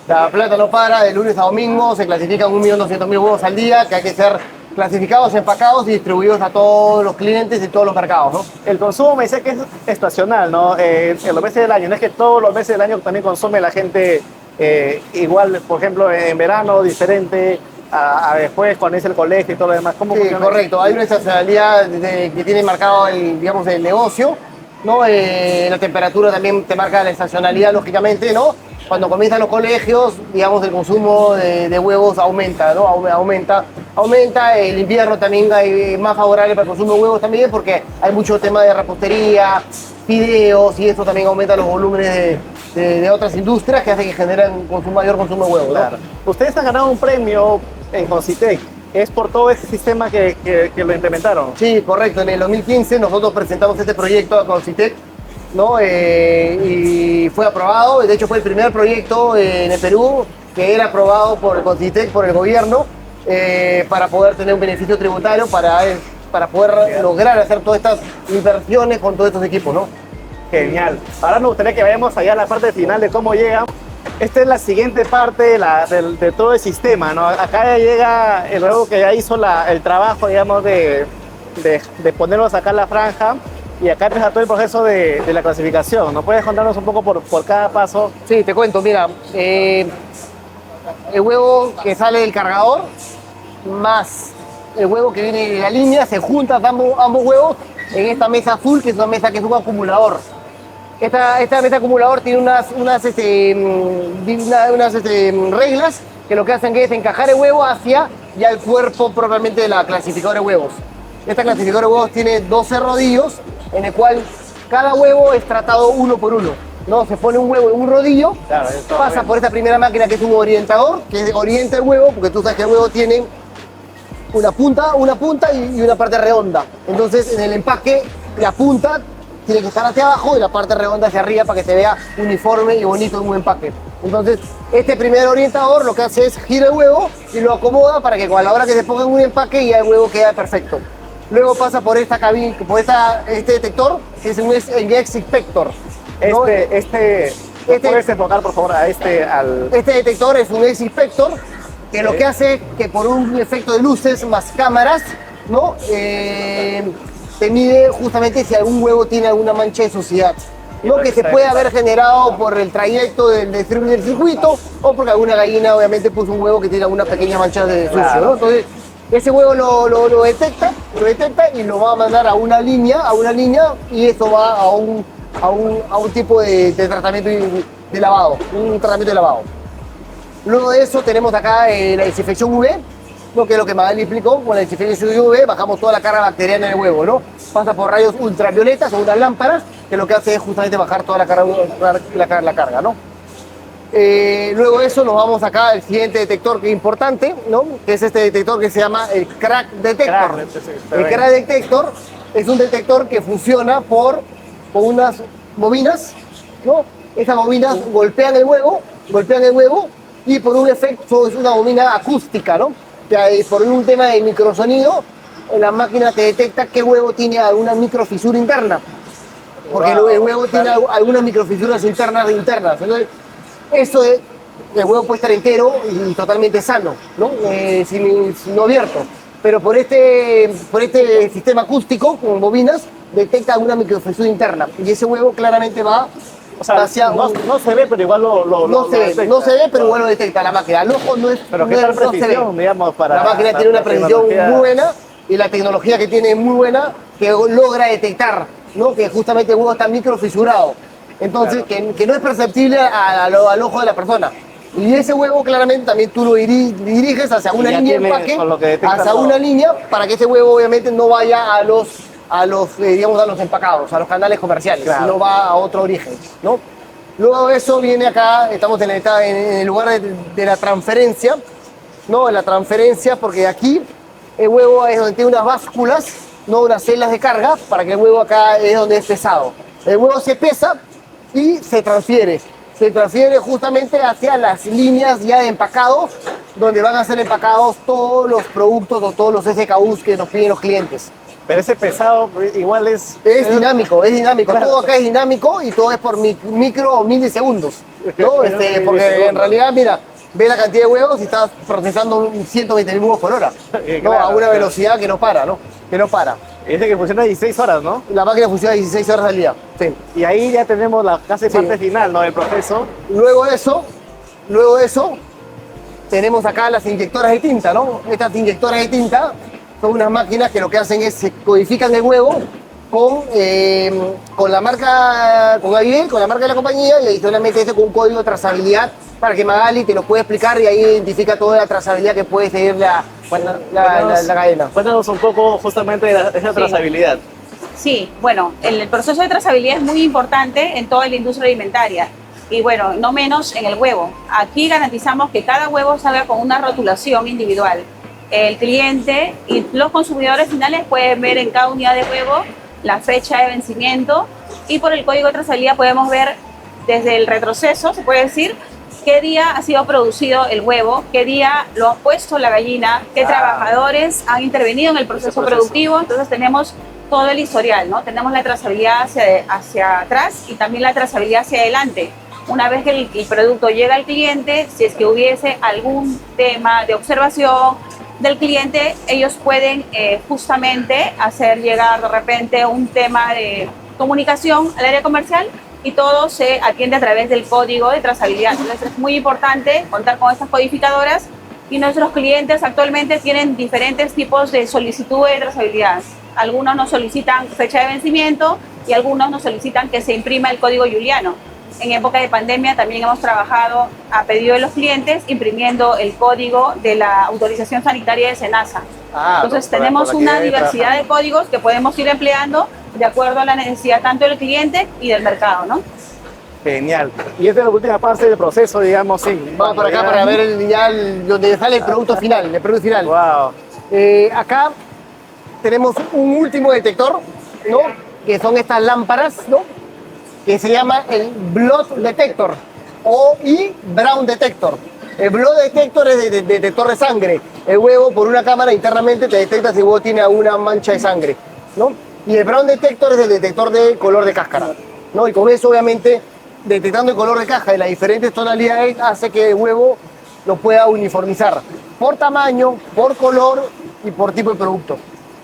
La planta no para, de lunes a domingo se clasifican 1.200.000 huevos al día, que hay que ser clasificados, empacados y distribuidos a todos los clientes y todos los mercados, ¿no? El consumo me dice que es estacional, ¿no? En los meses del año, no es que todos los meses del año también consume la gente igual, por ejemplo, en verano diferente a después cuando es el colegio y todo lo demás. ¿Cómo Sí, funciona? correcto. Hay una estacionalidad que tiene marcado digamos, el negocio, ¿no? La temperatura también te marca la estacionalidad, lógicamente, ¿no? Cuando comienzan los colegios, digamos, el consumo de huevos aumenta, ¿no? Aumenta, el invierno también hay más favorable para el consumo de huevos también, porque hay mucho tema de repostería, fideos, y eso también aumenta los volúmenes de otras industrias que hacen que generen mayor consumo de huevos, ¿no? Claro. Ustedes han ganado un premio en Concitec. ¿Es por todo ese sistema que lo implementaron? Sí, correcto. En el 2015 nosotros presentamos este proyecto a Concitec ¿no? Y fue aprobado. De hecho, fue el primer proyecto en el Perú que era aprobado por el CONCITEC, por el gobierno, para poder tener un beneficio tributario, para poder lograr hacer todas estas inversiones con todos estos equipos, ¿no? Genial. Ahora me gustaría que vayamos allá a la parte final de cómo llega. Esta es la siguiente parte de todo el sistema, ¿no? Acá ya llega el huevo que ya hizo el trabajo, digamos, de ponerlos acá en la franja, y acá empieza todo el proceso de la clasificación. ¿No puedes contarnos un poco por cada paso? Sí, te cuento, mira, el huevo que sale del cargador más el huevo que viene de la línea, se juntan ambos huevos en esta mesa azul, que es una mesa que es un acumulador. Esta mesa acumulador tiene unas reglas que lo que hacen es encajar el huevo hacia ya el cuerpo propiamente de la clasificadora de huevos. Esta clasificadora de huevos tiene 12 rodillos, en el cual cada huevo es tratado uno por uno, ¿no? Se pone un huevo en un rodillo, claro, pasa por esta primera máquina que es un orientador, que orienta el huevo, porque tú sabes que el huevo tiene una punta y una parte redonda. Entonces, en el empaque, la punta tiene que estar hacia abajo y la parte redonda hacia arriba para que se vea uniforme y bonito en un empaque. Entonces, este primer orientador lo que hace es gira el huevo y lo acomoda para que a la hora que se ponga en un empaque ya el huevo queda perfecto. Luego pasa por esta cabina, por este detector, que es un X Inspector. ¿No? ¿Puedes enfocar, por favor, Este detector es un X Inspector que lo que hace es que por un efecto de luces más cámaras, ¿no? Te mide justamente si algún huevo tiene alguna mancha de suciedad, ¿no? Que se puede haber generado por el trayecto del circuito o porque alguna gallina obviamente puso un huevo que tiene alguna pequeña mancha de sucio, ¿no? Entonces, ese huevo lo detecta y lo va a mandar a una línea y eso va a un tipo de tratamiento de lavado, un tratamiento de lavado. Luego de eso tenemos acá la desinfección UV, ¿no? Que es lo que Magali explicó. Con la desinfección UV bajamos toda la carga bacteriana del huevo, ¿no? Pasa por rayos ultravioletas o unas lámparas, que lo que hace es justamente bajar toda la carga, ¿no? Luego de eso nos vamos acá al siguiente detector que es importante, ¿no? Que es este detector que se llama el Crack Detector. El Crack Detector es un detector que funciona con unas bobinas, ¿no? Esas bobinas golpean el huevo y por un efecto, es una bobina acústica, ¿no? Por un tema de microsonido, la máquina te detecta qué huevo tiene alguna microfisura interna, porque el huevo tiene algunas microfisuras internas. Entonces, el huevo puede estar entero y totalmente sano, ¿no? Sin no abierto. Pero por este sistema acústico con bobinas detecta alguna microfisura interna y ese huevo claramente va, o sea, hacia no se ve, pero igual no se ve, pero igual lo detecta la máquina. Al ojo no es, pero qué tal precisión, digamos, para la máquina tiene una precisión muy buena y la tecnología que tiene es muy buena, que logra detectar, ¿no? Que justamente el huevo está microfisurado. Entonces, claro, que no es perceptible al ojo de la persona. Y ese huevo claramente también tú lo diriges hacia una línea de empaque, hacia una línea, para que ese huevo obviamente no vaya a los empacados, a los canales comerciales, claro, sino va a otro origen, ¿no? Luego de eso viene acá, estamos en el lugar de la transferencia, ¿no? En la transferencia, porque aquí el huevo es donde tiene unas básculas, ¿no? Unas celdas de carga, para que el huevo acá es donde es pesado. El huevo se pesa y se transfiere justamente hacia las líneas ya de empacados, donde van a ser empacados todos los productos o todos los SKUs que nos piden los clientes. Pero ese pesado igual es dinámico. Claro. Todo acá es dinámico y todo es por micro o milisegundos, ¿no? Porque en realidad, mira, ve la cantidad de huevos y estás procesando 120.000 huevos por hora, ¿no? Claro, a una velocidad que no para, ¿no? Que no para. Es de que funciona 16 horas, ¿no? La máquina funciona 16 horas al día, sí. Y ahí ya tenemos la casi parte final, ¿no? Del proceso. Luego de eso, tenemos acá las inyectoras de tinta, ¿no? Estas inyectoras de tinta son unas máquinas que lo que hacen es se codifican el huevo con la marca, con Avivel, con la marca de la compañía, y adicionalmente con un código de trazabilidad para que Magali te lo pueda explicar y ahí identifica toda la trazabilidad que puede seguir la cadena. Cuéntanos un poco justamente de esa trazabilidad. Sí, bueno, el proceso de trazabilidad es muy importante en toda la industria alimentaria y bueno, no menos en el huevo. Aquí garantizamos que cada huevo salga con una rotulación individual. El cliente y los consumidores finales pueden ver en cada unidad de huevo la fecha de vencimiento y por el código de trazabilidad podemos ver desde el retroceso, se puede decir, qué día ha sido producido el huevo, qué día lo ha puesto la gallina, qué trabajadores han intervenido en el proceso productivo. Entonces tenemos todo el historial, ¿no? Tenemos la trazabilidad hacia atrás y también la trazabilidad hacia adelante. Una vez que el producto llega al cliente, si es que hubiese algún tema de observación del cliente, ellos pueden justamente hacer llegar de repente un tema de comunicación al área comercial y todo se atiende a través del código de trazabilidad. Entonces es muy importante contar con estas codificadoras y nuestros clientes actualmente tienen diferentes tipos de solicitud de trazabilidad. Algunos nos solicitan fecha de vencimiento y algunos nos solicitan que se imprima el código juliano. En época de pandemia también hemos trabajado a pedido de los clientes imprimiendo el código de la autorización sanitaria de SENASA. Entonces tenemos una diversidad de códigos que podemos ir empleando de acuerdo a la necesidad tanto del cliente y del mercado, ¿no? Genial. Y esta es la última parte del proceso, digamos, sí. Vamos por acá para ver donde sale el producto final, el producto final. Wow. Acá tenemos un último detector, ¿no? Que son estas lámparas, ¿no? Que se llama el Blood Detector y Brown Detector. El Blood Detector es de detector de sangre. El huevo, por una cámara internamente, te detecta si el huevo tiene alguna mancha de sangre, ¿no? Y el Brown Detector es el detector de color de cáscara, ¿no? Y con eso, obviamente, detectando el color de cáscara y las diferentes tonalidades, hace que el huevo lo pueda uniformizar por tamaño, por color y por tipo de producto.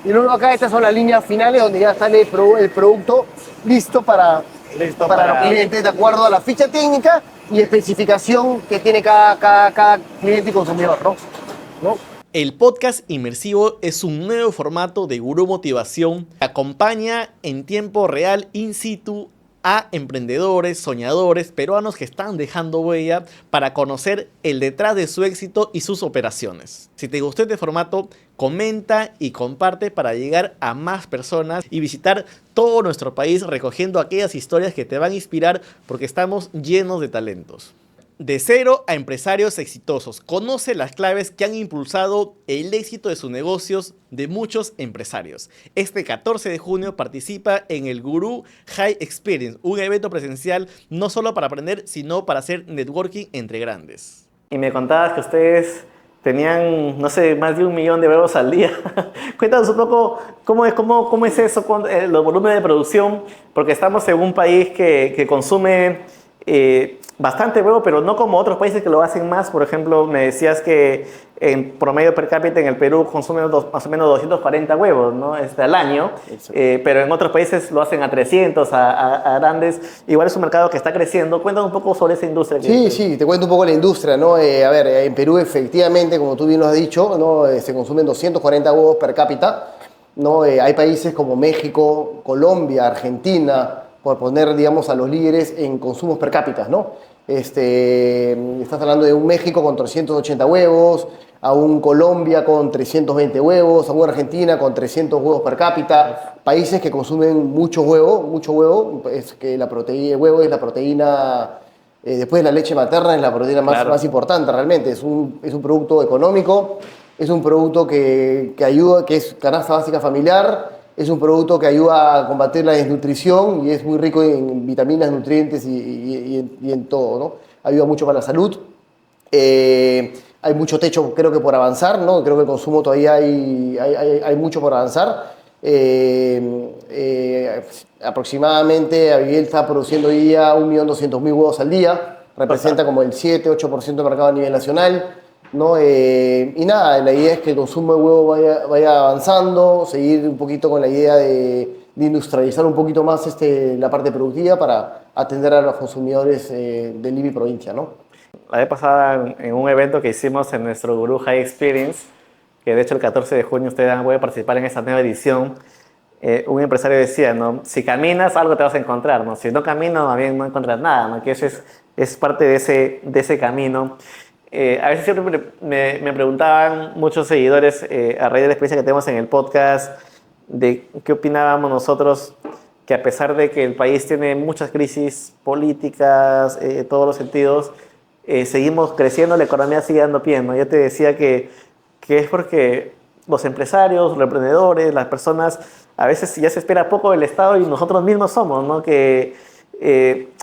Y luego acá estas son las líneas finales donde ya sale el producto listo para los clientes de acuerdo a la ficha técnica y especificación que tiene cada cliente y consumidor, ¿no? El podcast inmersivo es un nuevo formato de Gurú Motivación que acompaña en tiempo real in situ a emprendedores, soñadores, peruanos que están dejando huella para conocer el detrás de su éxito y sus operaciones. Si te gustó este formato, comenta y comparte para llegar a más personas y visitar todo nuestro país recogiendo aquellas historias que te van a inspirar porque estamos llenos de talentos. De cero a empresarios exitosos. Conoce las claves que han impulsado el éxito de sus negocios de muchos empresarios. Este 14 de junio participa en el Gurú High Experience, un evento presencial no solo para aprender, sino para hacer networking entre grandes. Y me contabas que ustedes tenían, no sé, más de 1 millón de huevos al día. Cuéntanos un poco cómo es eso, con los volúmenes de producción, porque estamos en un país que consume bastante huevo, pero no como otros países que lo hacen más. Por ejemplo, me decías que en promedio per cápita en el Perú consumen más o menos 240 huevos, ¿no? Al año, pero en otros países lo hacen a 300, a grandes. Igual es un mercado que está creciendo. Cuéntanos un poco sobre esa industria. Sí, te cuento un poco la industria, ¿no? A ver, en Perú efectivamente, como tú bien lo has dicho, ¿no? Se consumen 240 huevos per cápita, ¿no? Hay países como México, Colombia, Argentina, por poner, digamos, a los líderes en consumos per cápita, ¿no? Estás hablando de un México con 380 huevos, a un Colombia con 320 huevos, a una Argentina con 300 huevos per cápita. Países que consumen mucho huevo, es que el huevo es la proteína, después de la leche materna, es la proteína más importante realmente. Es un producto económico, es un producto que ayuda, que es canasta básica familiar. Es un producto que ayuda a combatir la desnutrición y es muy rico en vitaminas, nutrientes y en todo, ¿no? Ayuda mucho para la salud. Hay mucho techo, creo que por avanzar, ¿no? Creo que el consumo todavía hay mucho por avanzar. Aproximadamente Abigail está produciendo hoy día 1.200.000 huevos al día. Representa como el 7-8% del mercado a nivel nacional, ¿no? Y nada, la idea es que el consumo de huevo vaya avanzando, seguir un poquito con la idea de industrializar un poquito más la parte productiva para atender a los consumidores del Lima y provincia, ¿no? La vez pasada en un evento que hicimos en nuestro Gurú High Experience, que de hecho el 14 de junio ustedes van a poder participar en esta nueva edición, un empresario decía, ¿no? Si caminas, algo te vas a encontrar, ¿no? Si no caminas, más bien no encuentras nada, ¿no? Que eso es parte de ese camino. A veces siempre me preguntaban muchos seguidores a raíz de la experiencia que tenemos en el podcast de qué opinábamos nosotros, que a pesar de que el país tiene muchas crisis políticas, todos los sentidos, seguimos creciendo, la economía sigue dando pie, ¿no? Yo te decía que es porque los empresarios, los emprendedores, las personas, a veces ya se espera poco del Estado y nosotros mismos somos, ¿no?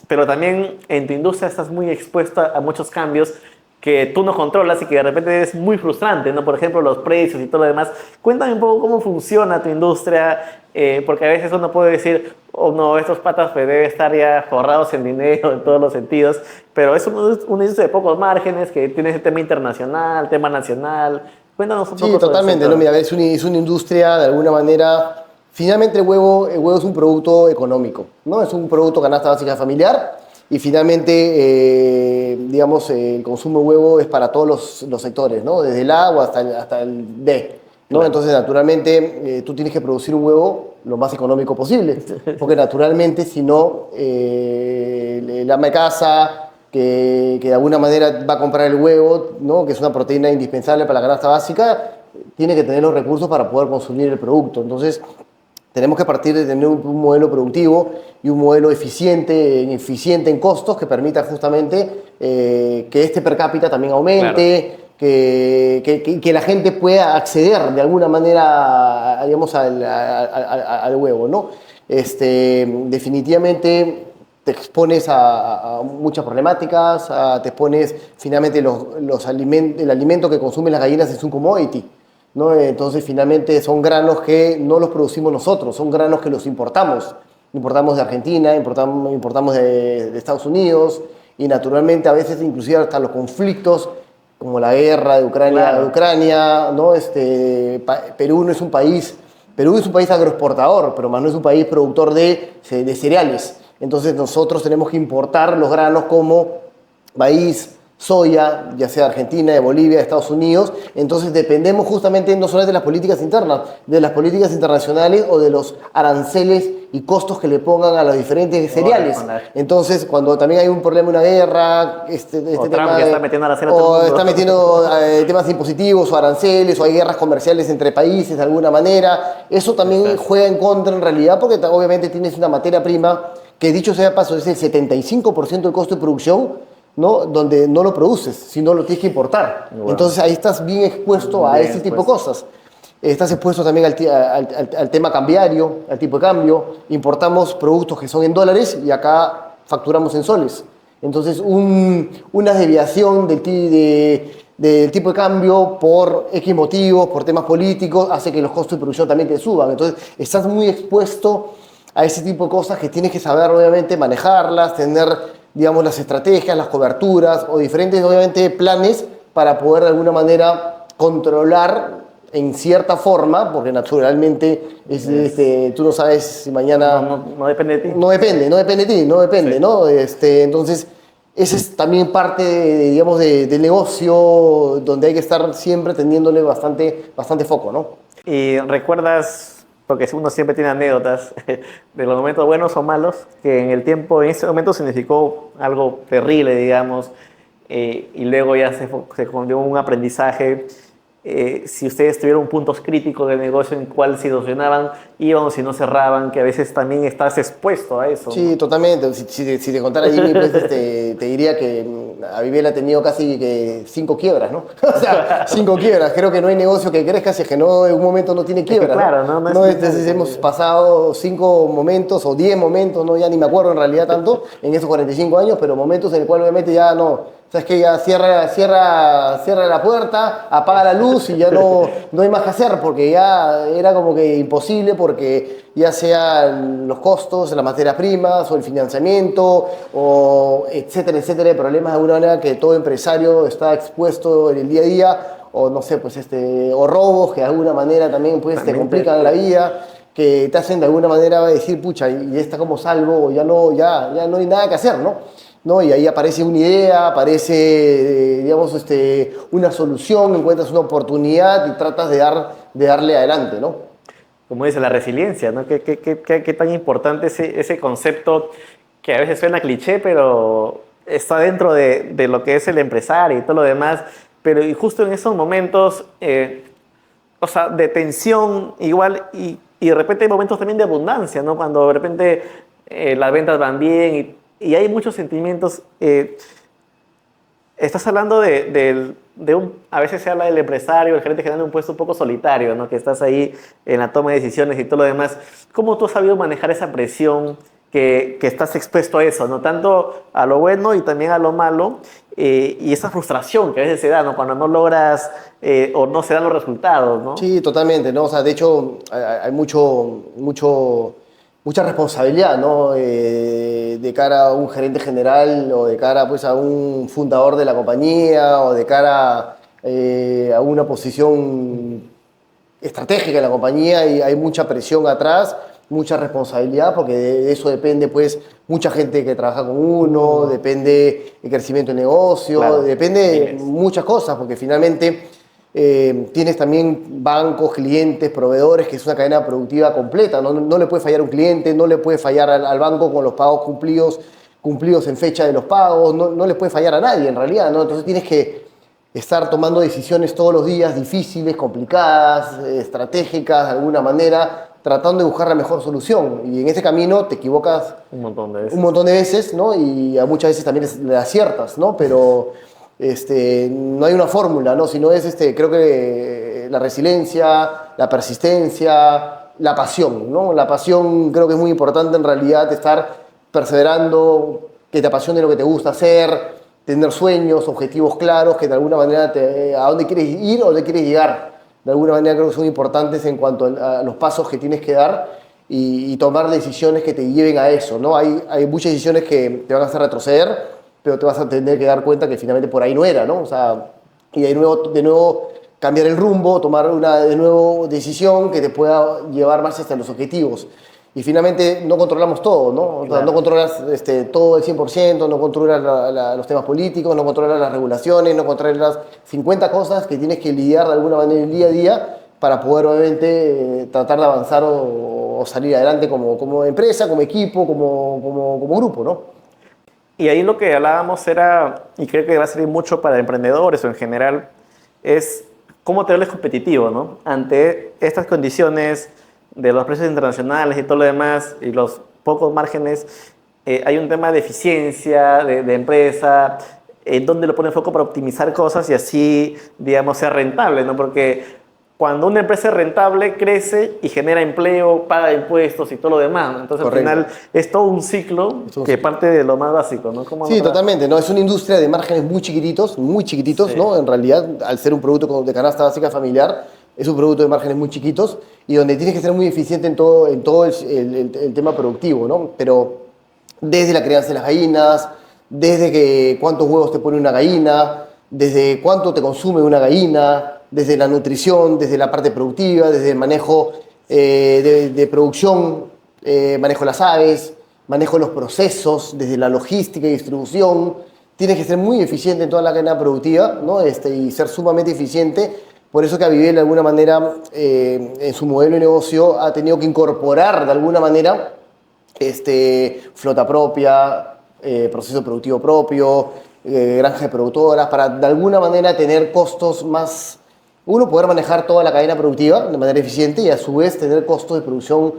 Pero también en tu industria estás muy expuesta a muchos cambios que tú no controlas y que de repente es muy frustrante, ¿no? Por ejemplo, los precios y todo lo demás. Cuéntame un poco cómo funciona tu industria, porque a veces uno puede decir, oh no, estos patas pues deben estar ya forrados en dinero en todos los sentidos, pero es una industria de pocos márgenes que tiene ese tema internacional, tema nacional. Cuéntanos un poco Sí, sobre el totalmente. sector. ¿No? Mira, es una industria de alguna manera. Finalmente, el huevo es un producto económico, ¿no? Es un producto canasta básica familiar y finalmente, digamos, el consumo de huevo es para todos los sectores, ¿no? Desde el A o hasta el D, ¿no? Claro. Entonces, naturalmente, tú tienes que producir un huevo lo más económico posible, porque naturalmente, si no, el ama de casa que de alguna manera va a comprar el huevo, ¿no? Que es una proteína indispensable para la canasta básica, tiene que tener los recursos para poder consumir el producto. Entonces, tenemos que partir de tener un modelo productivo y un modelo eficiente en costos que permita justamente que este per cápita también aumente, que la gente pueda acceder de alguna manera, digamos, al huevo, ¿no? Definitivamente te expones a muchas problemáticas, te expones finalmente el alimento que consumen las gallinas es un commodity, ¿no? Entonces finalmente son granos que no los producimos nosotros, son granos que los importamos. Importamos de Argentina, importamos de Estados Unidos y naturalmente a veces inclusive hasta los conflictos como la guerra Claro. de Ucrania, ¿no? Perú no es un país, Perú es un país agroexportador, pero más no es un país productor de cereales. Entonces nosotros tenemos que importar los granos como maíz, soya, ya sea de Argentina, de Bolivia, de Estados Unidos. Entonces dependemos justamente no solamente de las políticas internas, de las políticas internacionales o de los aranceles y costos que le pongan a los diferentes cereales. Entonces, cuando también hay un problema, una guerra, O Trump que está metiendo aranceles a todo el o mundo. está metiendo temas impositivos o aranceles, o hay guerras comerciales entre países de alguna manera, eso también Exacto. juega en contra en realidad, porque obviamente tienes una materia prima que, dicho sea de paso, es el 75% del costo de producción, ¿no? Donde no lo produces, sino lo tienes que importar. Wow. Entonces ahí estás bien expuesto a Bien ese tipo de expuesto. cosas. Estás expuesto también al tema cambiario, al tipo de cambio. Importamos productos que son en dólares y acá facturamos en soles. Entonces una desviación del tipo de cambio por X motivos, por temas políticos, hace que los costos de producción también te suban. Entonces estás muy expuesto a ese tipo de cosas que tienes que saber, obviamente, manejarlas, tener, digamos, las estrategias, las coberturas o diferentes, obviamente, planes para poder de alguna manera controlar en cierta forma, porque naturalmente tú no sabes si mañana... No depende de ti. No depende de ti, no depende, Sí. ¿no? Entonces, ese es también parte, digamos, del negocio donde hay que estar siempre teniéndole bastante foco, ¿no? Y recuerdas, porque uno siempre tiene anécdotas de los momentos buenos o malos, que en el tiempo, en ese momento significó algo terrible, digamos, y luego ya se convirtió en un aprendizaje. Si ustedes tuvieron puntos críticos del negocio en cuál situacionaban, iban o si no cerraban, que a veces también estás expuesto a eso. Sí, totalmente. Si te contara Jimmy, pues te diría que Avivel ha tenido casi que 5 quiebras, ¿no? O sea, 5 quiebras. Creo que no hay negocio que crezca si es que no, en un momento no tiene quiebra. claro, no es- Entonces hemos pasado 5 momentos o 10 momentos, ¿no? Ya ni me acuerdo en realidad tanto, en esos 45 años, pero momentos en el cual obviamente ya no. Sabes que ya cierra la puerta, apaga la luz y ya no hay más que hacer porque ya era como que imposible porque ya sean los costos, las materias primas o el financiamiento o etcétera, problemas de alguna manera que todo empresario está expuesto en el día a día o no sé, pues o robos que de alguna manera también pues te También complican la vida, que te hacen de alguna manera decir, pucha, y está como salvo, o ya no hay nada que hacer, ¿no? Y ahí aparece una idea, aparece, digamos, una solución, encuentras una oportunidad y tratas de darle adelante, ¿no? Como dice, la resiliencia, ¿no? ¿Qué tan importante ese concepto que a veces suena cliché, pero está dentro de lo que es el empresario y todo lo demás? Pero y justo en esos momentos, o sea, de tensión igual y de repente hay momentos también de abundancia, ¿no? Cuando de repente las ventas van bien y hay muchos sentimientos. Estás hablando a veces se habla del empresario, el gerente general de un puesto un poco solitario, ¿no? Que estás ahí en la toma de decisiones y todo lo demás. ¿Cómo tú has sabido manejar esa presión que estás expuesto a eso, ¿no? Tanto a lo bueno y también a lo malo, y esa frustración que a veces se da, ¿no? Cuando no logras o no se dan los resultados, ¿no? Sí, totalmente, ¿no? O sea, de hecho, hay mucha responsabilidad, ¿no? De cara a un gerente general o de cara, pues, a un fundador de la compañía o de cara a una posición estratégica en la compañía, y hay mucha presión atrás, mucha responsabilidad, porque de eso depende, pues, mucha gente que trabaja con uno, depende el crecimiento del negocio, Claro, depende es. muchas cosas, porque finalmente tienes también bancos, clientes, proveedores, que es una cadena productiva completa. No le puede fallar a un cliente, no le puede fallar al banco con los pagos cumplidos en fecha de los pagos, no le puede fallar a nadie en realidad, ¿no? Entonces tienes que estar tomando decisiones todos los días difíciles, complicadas, estratégicas de alguna manera, tratando de buscar la mejor solución. Y en ese camino te equivocas Un montón de veces. un montón de veces, ¿no? Y a muchas veces también le aciertas, ¿no? Pero no hay una fórmula, ¿no? Sino es, creo que la resiliencia, la persistencia, la pasión, ¿no? La pasión creo que es muy importante en realidad, estar perseverando, que te apasione lo que te gusta hacer, tener sueños, objetivos claros, que de alguna manera a dónde quieres ir o dónde quieres llegar. De alguna manera creo que son importantes en cuanto a los pasos que tienes que dar y tomar decisiones que te lleven a eso, ¿no? Hay muchas decisiones que te van a hacer retroceder, pero te vas a tener que dar cuenta que finalmente por ahí no era, ¿no? O sea, y de nuevo cambiar el rumbo, tomar una de nuevo decisión que te pueda llevar más hasta los objetivos. Y finalmente no controlamos todo, ¿no? O sea, Claro. no controlas todo el 100%, no controlas los temas políticos, no controlas las regulaciones, no controlas las 50 cosas que tienes que lidiar de alguna manera el día a día para poder obviamente tratar de avanzar o salir adelante como empresa, como equipo, como grupo, ¿no? Y ahí lo que hablábamos era, y creo que va a servir mucho para emprendedores o en general, es cómo te vuelves competitivo, ¿no? Ante estas condiciones de los precios internacionales y todo lo demás, y los pocos márgenes, hay un tema de eficiencia, de empresa, en donde lo pone foco para optimizar cosas y así, digamos, sea rentable, ¿no? Porque cuando una empresa es rentable, crece y genera empleo, paga impuestos y todo lo demás, ¿no? Entonces, Correcto. al final, es todo un ciclo que parte de lo más básico, ¿no? ¿Cómo Sí, no? totalmente, ¿no? Es una industria de márgenes muy chiquititos, Sí. ¿no? En realidad, al ser un producto de canasta básica familiar, es un producto de márgenes muy chiquitos y donde tienes que ser muy eficiente en todo el tema productivo, ¿no? Pero desde la crianza de las gallinas, desde que cuántos huevos te pone una gallina, desde cuánto te consume una gallina, desde la nutrición, desde la parte productiva, desde el manejo de producción, manejo de las aves, manejo de los procesos, desde la logística y distribución. Tienes que ser muy eficiente en toda la cadena productiva, ¿no? Y ser sumamente eficiente. Por eso que Avivel, de alguna manera, en su modelo de negocio, ha tenido que incorporar, de alguna manera, flota propia, proceso productivo propio, granja de productoras, para de alguna manera tener costos más... Uno, poder manejar toda la cadena productiva de manera eficiente y a su vez tener costos de producción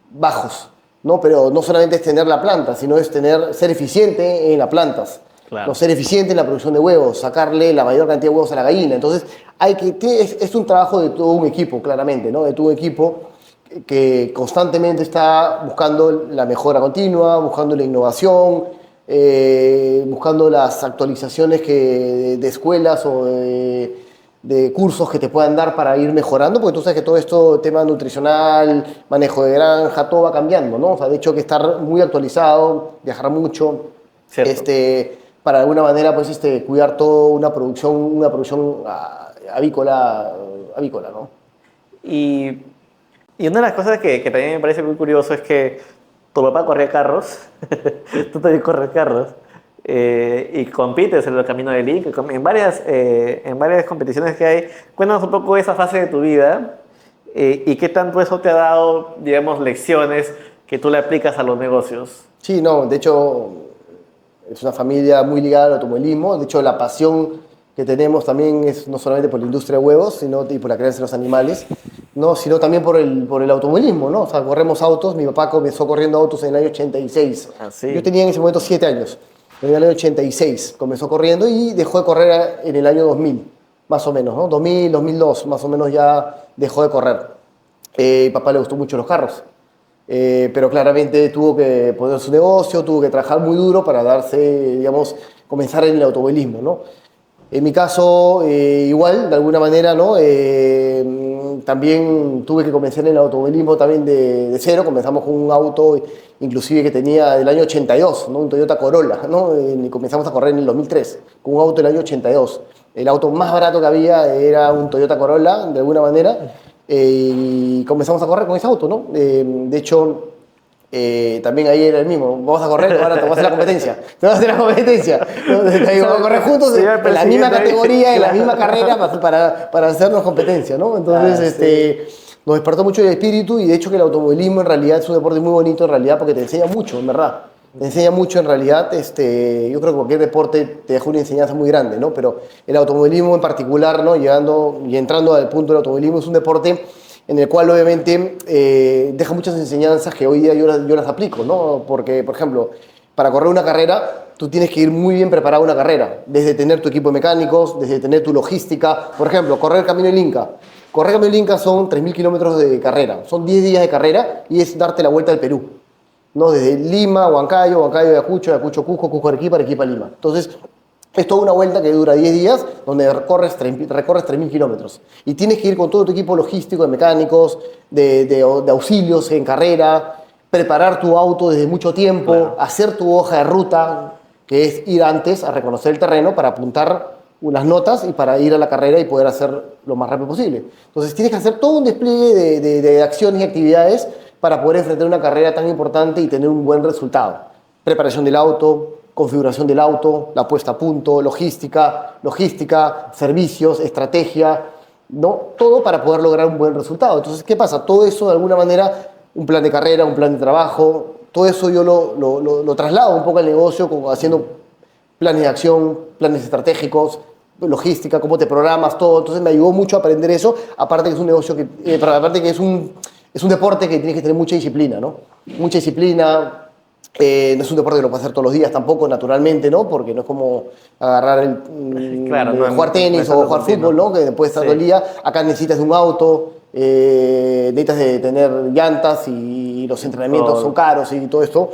bajos, ¿no? Pero no solamente es tener la planta, sino es ser eficiente en las plantas. Claro. No, ser eficiente en la producción de huevos, sacarle la mayor cantidad de huevos a la gallina. Entonces, es un trabajo de todo un equipo, claramente, ¿no? De todo un equipo que constantemente está buscando la mejora continua, buscando la innovación, buscando las actualizaciones de escuelas o de cursos que te puedan dar para ir mejorando, porque tú sabes que todo esto, tema nutricional, manejo de granja, todo va cambiando, ¿no? O sea, de hecho, hay que estar muy actualizado, viajar mucho, Cierto. para de alguna manera, pues, cuidar toda una producción avícola, ¿no? Y una de las cosas que también me parece muy curioso es que tu papá corría carros, tú también corres carros, y compites en el Camino del Inca, en varias competiciones que hay. Cuéntanos un poco esa fase de tu vida y qué tanto eso te ha dado, digamos, lecciones que tú le aplicas a los negocios. Sí, no, de hecho, es una familia muy ligada al automovilismo. De hecho, la pasión que tenemos también es no solamente por la industria de huevos, y por la crianza de los animales, ¿no? Sino también por el automovilismo, ¿no? O sea, corremos autos. Mi papá comenzó corriendo autos en el año 86. Ah, sí. Yo tenía en ese momento 7 años. En el año 86 comenzó corriendo y dejó de correr en el año 2000. más o menos, ¿no? 2000, 2002, más o menos ya dejó de correr. Papá le gustó mucho los carros, pero claramente tuvo que poner su negocio, tuvo que trabajar muy duro para darse, digamos, comenzar en el automovilismo, ¿no? En mi caso, igual, de alguna manera, ¿no? También tuve que comenzar en el automovilismo también de cero. Comenzamos con un auto, inclusive que tenía del año 82, ¿no? Un Toyota Corolla, ¿no? Y comenzamos a correr en el 2003, con un auto del año 82. El auto más barato que había era un Toyota Corolla, de alguna manera, y comenzamos a correr con ese auto, ¿no? De hecho, también ahí era el mismo, vamos a correr, ahora te vas a hacer la competencia, te vas a hacer la competencia, ¿no? Vamos a correr juntos en la misma categoría, en la misma carrera para hacernos competencia, ¿no? Entonces, nos despertó mucho el espíritu, y de hecho que el automovilismo en realidad es un deporte muy bonito en realidad, porque te enseña mucho, en verdad. Te enseña mucho en realidad. Yo creo que cualquier deporte te deja una enseñanza muy grande, ¿no? Pero el automovilismo en particular, ¿no? Llegando y entrando al punto del automovilismo, es un deporte en el cual obviamente deja muchas enseñanzas que hoy día yo las aplico, ¿no? Porque, por ejemplo, para correr una carrera, tú tienes que ir muy bien preparado a una carrera, desde tener tu equipo de mecánicos, desde tener tu logística. Por ejemplo, correr Camino del Inca. Correr Camino del Inca son 3.000 kilómetros de carrera, son 10 días de carrera, y es darte la vuelta al Perú, ¿no? Desde Lima, Huancayo, Huancayo, Ayacucho, Ayacucho, Cusco, Cusco, Arequipa, Arequipa, Lima. Entonces, es toda una vuelta que dura 10 días, donde recorres 3.000 kilómetros. Y tienes que ir con todo tu equipo logístico, de mecánicos, de auxilios en carrera, preparar tu auto desde mucho tiempo, claro, hacer tu hoja de ruta, que es ir antes a reconocer el terreno para apuntar unas notas y para ir a la carrera y poder hacer lo más rápido posible. Entonces tienes que hacer todo un despliegue de acciones y actividades para poder enfrentar una carrera tan importante y tener un buen resultado. Preparación del auto, configuración del auto, la puesta a punto, logística, servicios, estrategia, ¿no? Todo para poder lograr un buen resultado. Entonces, ¿qué pasa? Todo eso, de alguna manera, un plan de carrera, un plan de trabajo, todo eso yo lo traslado un poco al negocio, haciendo planes de acción, planes estratégicos, logística, cómo te programas, todo. Entonces, me ayudó mucho a aprender eso, aparte que es un negocio aparte que es un deporte que tienes que tener mucha disciplina, ¿no? Mucha disciplina. No es un deporte que lo puedes hacer todos los días tampoco, naturalmente, ¿no? Porque no es como agarrar claro, jugar tenis o jugar fútbol, ¿no? Que puedes estar todo el día. Acá necesitas de un auto, necesitas de tener llantas, y los entrenamientos son caros y todo esto,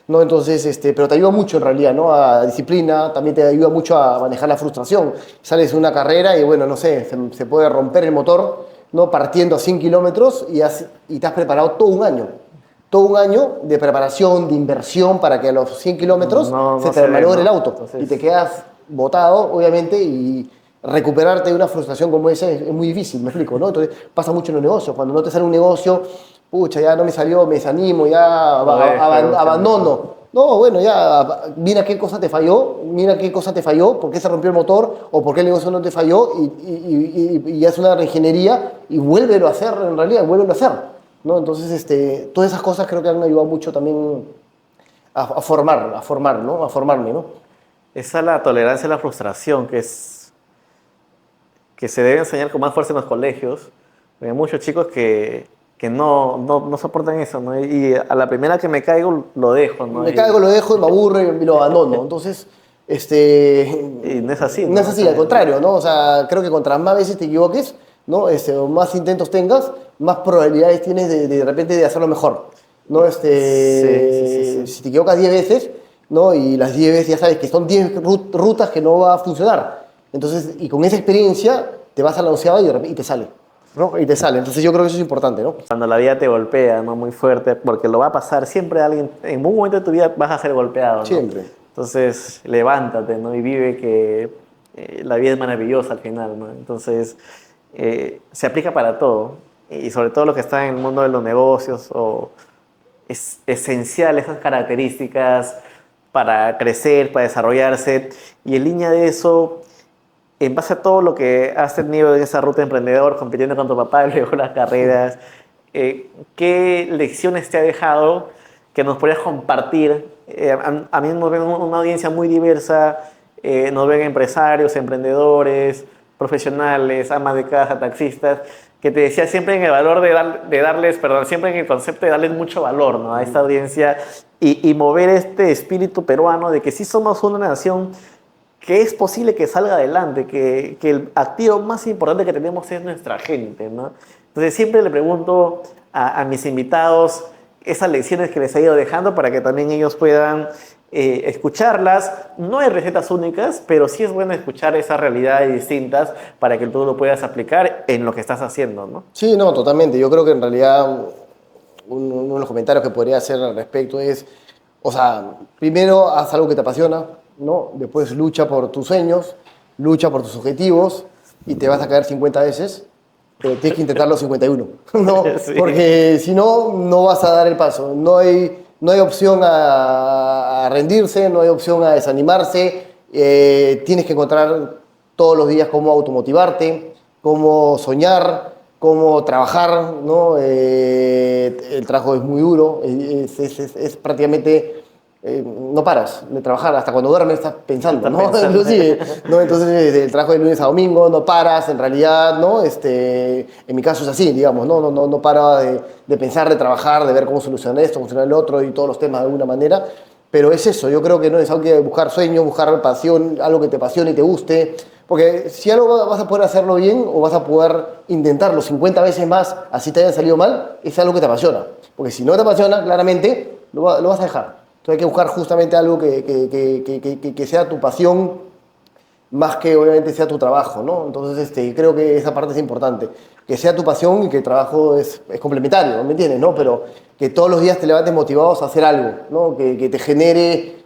¿no? Entonces, pero te ayuda mucho en realidad, ¿no? A disciplina, también te ayuda mucho a manejar la frustración. Sales de una carrera y, bueno, no sé, se puede romper el motor, ¿no? Partiendo a 100 kilómetros y te has preparado todo un año. Todo un año de preparación, de inversión, para que a los 100 kilómetros se te malogre el auto. Entonces, y te quedas botado, obviamente, y recuperarte de una frustración como esa es muy difícil, me explico, ¿no? Entonces pasa mucho en los negocios. Cuando no te sale un negocio, pucha, ya no me salió, me desanimo, ya abandono. No, bueno, ya mira qué cosa te falló, por qué se rompió el motor o por qué el negocio no te falló, y haz una reingeniería y vuélvelo a hacer, en realidad, vuélvelo a hacer, ¿no? Entonces, todas esas cosas creo que han ayudado mucho también a formarme, ¿no? Esa es la tolerancia a la frustración, que se debe enseñar con más fuerza en los colegios. Hay muchos chicos que no soportan eso, ¿no? Y a la primera que me caigo, lo dejo, ¿no? Me caigo, lo dejo, y me aburro y lo abandono. Entonces, y no es así, ¿no? No es así, al contrario, ¿no? O sea, creo que contra más veces te equivoques, ¿no? O más intentos tengas, más probabilidades tienes de repente de hacerlo mejor, ¿no? Si te equivocas 10 veces, ¿no? Y las 10 veces ya sabes que son 10 rutas que no va a funcionar. Entonces, y con esa experiencia te vas a la onceava y te sale, ¿no? Y te sale. Entonces yo creo que eso es importante, ¿no? Cuando la vida te golpea, ¿no? Muy fuerte, porque lo va a pasar siempre alguien, en un momento de tu vida vas a ser golpeado, ¿no? Siempre. Entonces, levántate, ¿no? Y vive que la vida es maravillosa al final, ¿no? Entonces, se aplica para todo. Y sobre todo lo que está en el mundo de los negocios, es esencial esas características para crecer, para desarrollarse. Y en línea de eso, en base a todo lo que has tenido en esa ruta de emprendedor, compitiendo con tu papá, luego las carreras, ¿qué lecciones te ha dejado que nos podrías compartir? A mí nos ven una audiencia muy diversa, nos ven empresarios, emprendedores, profesionales, amas de casa, taxistas, que te decía siempre en el valor siempre en el concepto de darles mucho valor, ¿no? A esta audiencia y mover este espíritu peruano de que sí somos una nación que es posible que salga adelante, que el activo más importante que tenemos es nuestra gente, ¿no? Entonces siempre le pregunto a mis invitados esas lecciones que les he ido dejando para que también ellos puedan escucharlas. No hay recetas únicas, pero sí es bueno escuchar esas realidades distintas para que tú lo puedas aplicar en lo que estás haciendo, ¿no? Sí, no, totalmente. Yo creo que en realidad uno de los comentarios que podría hacer al respecto es, o sea, primero haz algo que te apasiona, ¿no? Después lucha por tus sueños, lucha por tus objetivos y te vas a caer 50 veces, pero tienes que intentarlo 51, ¿no? Sí. Porque si no, no vas a dar el paso. No hay opción a rendirse, no hay opción a desanimarse. Tienes que encontrar todos los días cómo automotivarte, cómo soñar, cómo trabajar, ¿no? El trabajo es muy duro, es prácticamente... no paras de trabajar, hasta cuando duermes estás pensando, ¿no? Inclusive, ¿no? Entonces, el trabajo de lunes a domingo, no paras, en realidad, ¿no? En mi caso es así, digamos, no para de pensar, de trabajar, de ver cómo solucionar esto, cómo solucionar el otro y todos los temas de alguna manera, pero es eso, yo creo que no es algo que buscar sueño, buscar pasión, algo que te apasione y te guste, porque si algo vas a poder hacerlo bien o vas a poder intentarlo 50 veces más, así te haya salido mal, es algo que te apasiona, porque si no te apasiona, claramente lo vas a dejar. Entonces hay que buscar justamente algo que sea tu pasión más que obviamente sea tu trabajo, ¿no? Entonces creo que esa parte es importante. Que sea tu pasión y que el trabajo es complementario, ¿me entiendes? ¿No? Pero que todos los días te levantes motivados a hacer algo, ¿no? Que te genere,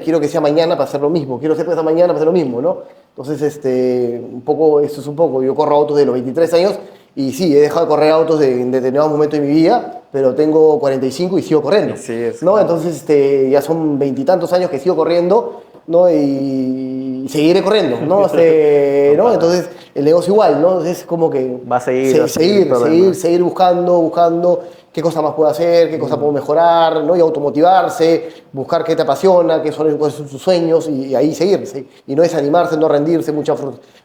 quiero que sea mañana para hacer lo mismo, quiero ser esa mañana para hacer lo mismo, ¿no? Entonces, un poco, eso es un poco, yo corro autos de los 23 años y sí, he dejado de correr autos en determinados momentos de mi vida, pero tengo 45 y sigo corriendo, Sí, es ¿no? claro. Entonces, ya son veintitantos años que sigo corriendo, ¿no? Y seguiré corriendo, ¿no? ¿No? Entonces, el negocio igual, ¿no? Es como que Va a seguir, va a seguir todo, ¿no? seguir buscando qué cosa más puedo hacer, qué cosa puedo mejorar, ¿no? Y automotivarse, buscar qué te apasiona, cuáles son tus sueños y ahí seguir, ¿sí? Y no desanimarse, no rendirse,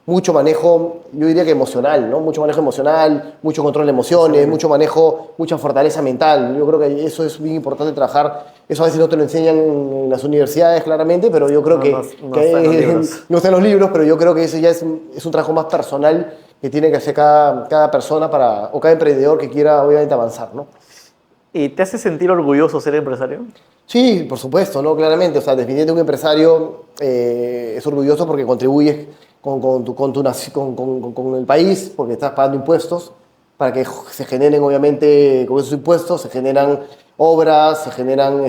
mucho manejo, yo diría que emocional, ¿no? Mucho manejo emocional, mucho control de emociones, mucho manejo, mucha fortaleza mental. Yo creo que eso es bien importante trabajar. Eso a veces no te lo enseñan en las universidades, claramente, pero yo creo No, que, no está en los libros. no está en los libros, pero yo creo que eso ya es un trabajo más personal que tiene que hacer cada persona o cada emprendedor que quiera, obviamente, avanzar, ¿no? ¿Y te hace sentir orgulloso ser empresario? Sí, por supuesto, ¿no? Claramente, o sea, definitivamente un empresario es orgulloso porque contribuyes con el país, porque estás pagando impuestos, para que se generen, obviamente, con esos impuestos, se generan obras, se generan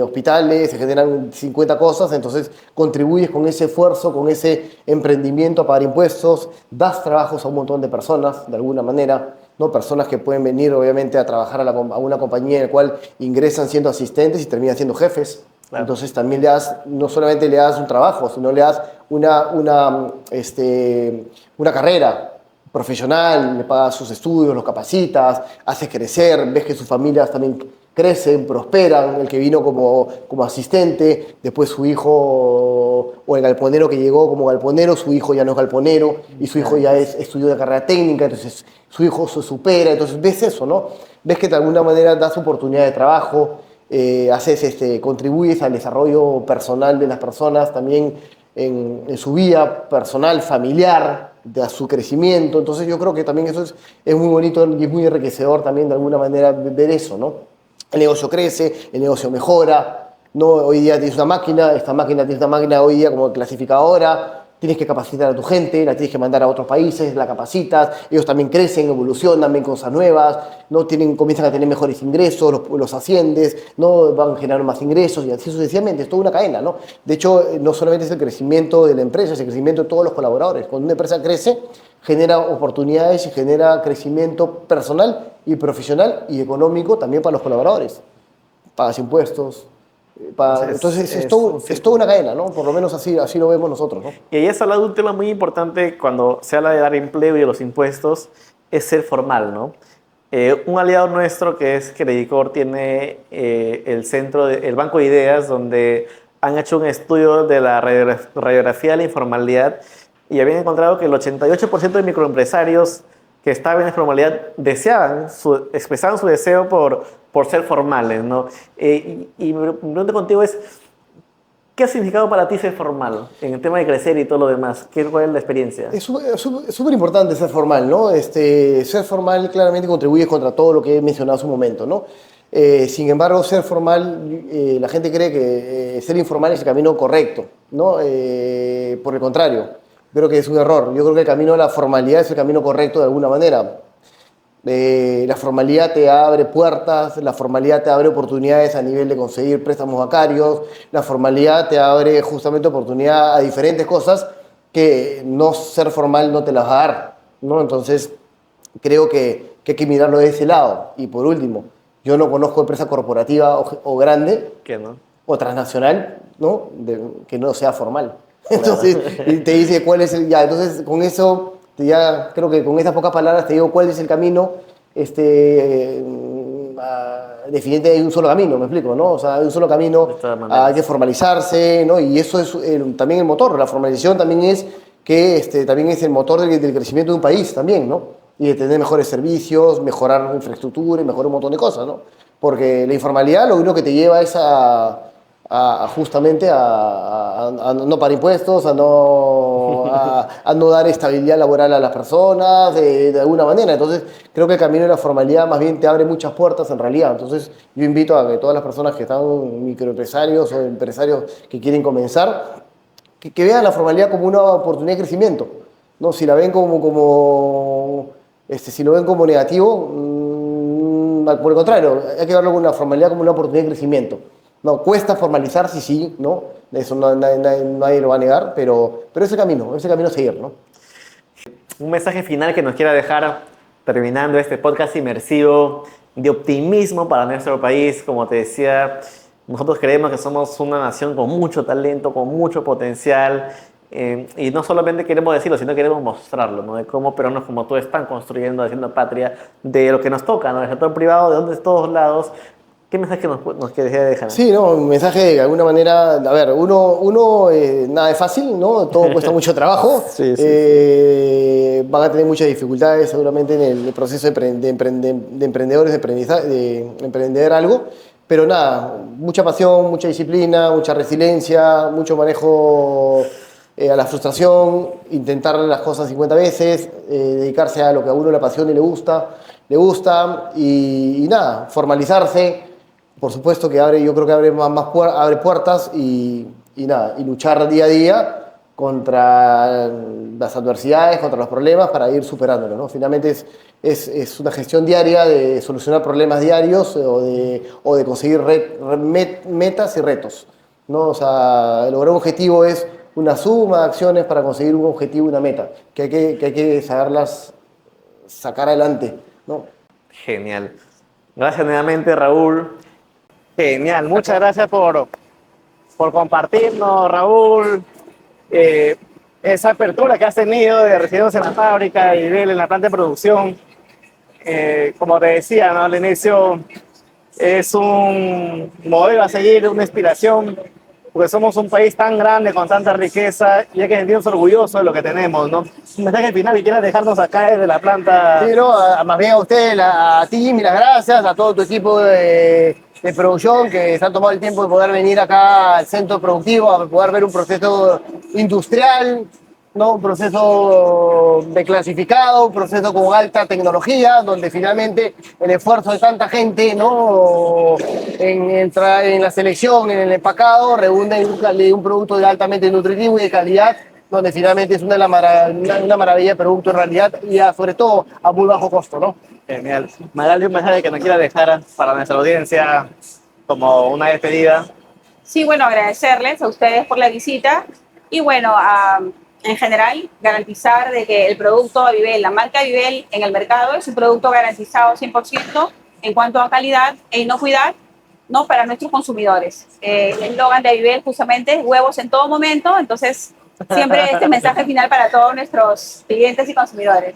hospitales, se generan 50 cosas, entonces contribuyes con ese esfuerzo, con ese emprendimiento a pagar impuestos, das trabajos a un montón de personas, de alguna manera, ¿no? Personas que pueden venir, obviamente, a trabajar a una compañía en la cual ingresan siendo asistentes y terminan siendo jefes. Claro. Entonces también no solamente le das un trabajo, sino le das una carrera profesional, le pagas sus estudios, los capacitas, haces crecer, ves que sus familias también crecen, prosperan, el que vino como asistente, después su hijo, o el galponero que llegó como galponero, su hijo ya no es galponero, y su hijo ya estudió de carrera técnica, entonces su hijo se supera, entonces ves eso, ¿no? Ves que de alguna manera das oportunidad de trabajo, contribuyes al desarrollo personal de las personas, también en su vida personal, familiar, de su crecimiento. Entonces yo creo que también eso es muy bonito y es muy enriquecedor también de alguna manera ver eso, ¿no? El negocio crece, el negocio mejora, ¿no? Hoy día tienes una máquina, tienes una máquina hoy día como clasificadora, tienes que capacitar a tu gente, la tienes que mandar a otros países, la capacitas, ellos también crecen, evolucionan, ven cosas nuevas, ¿no? Comienzan a tener mejores ingresos, los asciendes, ¿no? Van generando más ingresos y así sucesivamente, es toda una cadena, ¿no? De hecho, no solamente es el crecimiento de la empresa, es el crecimiento de todos los colaboradores. Cuando una empresa crece, genera oportunidades y genera crecimiento personal y profesional y económico también para los colaboradores. Pagas impuestos. Entonces es toda una cadena, ¿no? Por lo menos así lo vemos nosotros, ¿no? Y ahí has hablado de un tema muy importante cuando se habla de dar empleo y de los impuestos, es ser formal, ¿no? Un aliado nuestro que es Credicor tiene el Banco de Ideas, donde han hecho un estudio de la radiografía de la informalidad y habían encontrado que el 88% de microempresarios que estaban en la formalidad expresaban su deseo por ser formales, ¿no? Y mi pregunta contigo es, ¿Qué ha significado para ti ser formal en el tema de crecer y todo lo demás? ¿Cuál es la experiencia? Es súper importante ser formal, ¿no? Ser formal claramente contribuye contra todo lo que he mencionado hace un momento, ¿no? Sin embargo, ser formal, la gente cree que ser informal es el camino correcto, ¿no? Por el contrario, creo que es un error. Yo creo que el camino de la formalidad es el camino correcto de alguna manera. La formalidad te abre puertas, la formalidad te abre oportunidades a nivel de conseguir préstamos bancarios, la formalidad te abre justamente oportunidad a diferentes cosas que no ser formal no te las va a dar, ¿no? Entonces, creo que hay que mirarlo de ese lado. Y por último, yo no conozco empresa corporativa o grande ¿Qué no? o transnacional, ¿no? Que no sea formal. Entonces, y te dice cuál es el... Ya, entonces, con eso... Ya creo que con estas pocas palabras te digo cuál es el camino definitivamente hay un solo camino, me explico, ¿no? O sea, hay un solo camino, hay que formalizarse, ¿no? Y eso es también el motor, la formalización también es que también es el motor del crecimiento de un país también, ¿no? Y de tener mejores servicios, mejorar la infraestructura y mejorar un montón de cosas, ¿no? Porque la informalidad lo único que te lleva es justamente a no pagar impuestos, a no dar estabilidad laboral a las personas de alguna manera. Entonces, creo que el camino de la formalidad más bien te abre muchas puertas en realidad. Entonces, yo invito a que todas las personas que están microempresarios o empresarios que quieren comenzar, que vean la formalidad como una oportunidad de crecimiento, ¿no? Si la ven si lo ven como negativo, por el contrario, hay que verlo con la formalidad como una oportunidad de crecimiento. No, cuesta formalizarse, sí, ¿no? Eso nadie lo va a negar, pero es el camino a seguir, ¿no? Un mensaje final que nos quiera dejar terminando este podcast inmersivo de optimismo para nuestro país. Como te decía, nosotros creemos que somos una nación con mucho talento, con mucho potencial, y no solamente queremos decirlo, sino queremos mostrarlo, ¿no? De cómo peruanos como tú están construyendo, haciendo patria, de lo que nos toca, ¿no? Del sector privado, de todos lados. ¿Qué mensaje nos quería dejar? Sí, no, un mensaje de alguna manera, a ver, nada es fácil, ¿no? Todo cuesta mucho trabajo. Sí. Van a tener muchas dificultades seguramente en el proceso de emprendedores, de emprender algo. Pero nada, mucha pasión, mucha disciplina, mucha resiliencia, mucho manejo a la frustración, intentar las cosas 50 veces, dedicarse a lo que a uno le apasiona y le gusta y nada, formalizarse. Por supuesto que yo creo que abre puertas y nada, y luchar día a día contra las adversidades, contra los problemas para ir superándolos, ¿no? Finalmente es una gestión diaria de solucionar problemas diarios o de conseguir metas y retos, ¿no? O sea, lograr un objetivo es una suma de acciones para conseguir un objetivo y una meta, que hay que saberlas sacar adelante, ¿no? Genial. Gracias nuevamente, Raúl. Genial, muchas gracias por compartirnos, Raúl, esa apertura que has tenido de recibirnos en la fábrica y en la planta de producción. Como te decía, ¿no? Al inicio es un modelo a seguir, una inspiración, porque somos un país tan grande, con tanta riqueza, y hay que sentirnos orgullosos de lo que tenemos, ¿no? Un mensaje final que quieras dejarnos acá desde la planta. Sí, no, más bien a usted, a ti, mil gracias, a todo tu equipo de producción que se han tomado el tiempo de poder venir acá al centro productivo a poder ver un proceso industrial, ¿no? Un proceso de clasificado, un proceso con alta tecnología, donde finalmente el esfuerzo de tanta gente, ¿no? en la selección, en el empacado, redunda en un producto altamente nutritivo y de calidad, donde finalmente es una maravilla de producto en realidad y sobre todo a muy bajo costo, ¿no? Genial. Magali, un mensaje que nos quiera dejar para nuestra audiencia como una despedida. Sí, bueno, agradecerles a ustedes por la visita y bueno, en general garantizar de que el producto Avivel, la marca Avivel en el mercado es un producto garantizado 100% en cuanto a calidad e inocuidad, ¿no? Para nuestros consumidores. El eslogan de Avivel justamente es huevos en todo momento, entonces siempre este mensaje final para todos nuestros clientes y consumidores.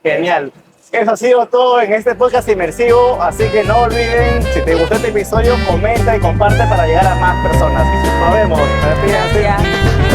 Genial. Eso ha sido todo en este podcast inmersivo, así que no olviden, si te gustó este episodio, comenta y comparte para llegar a más personas. Nos vemos. Gracias.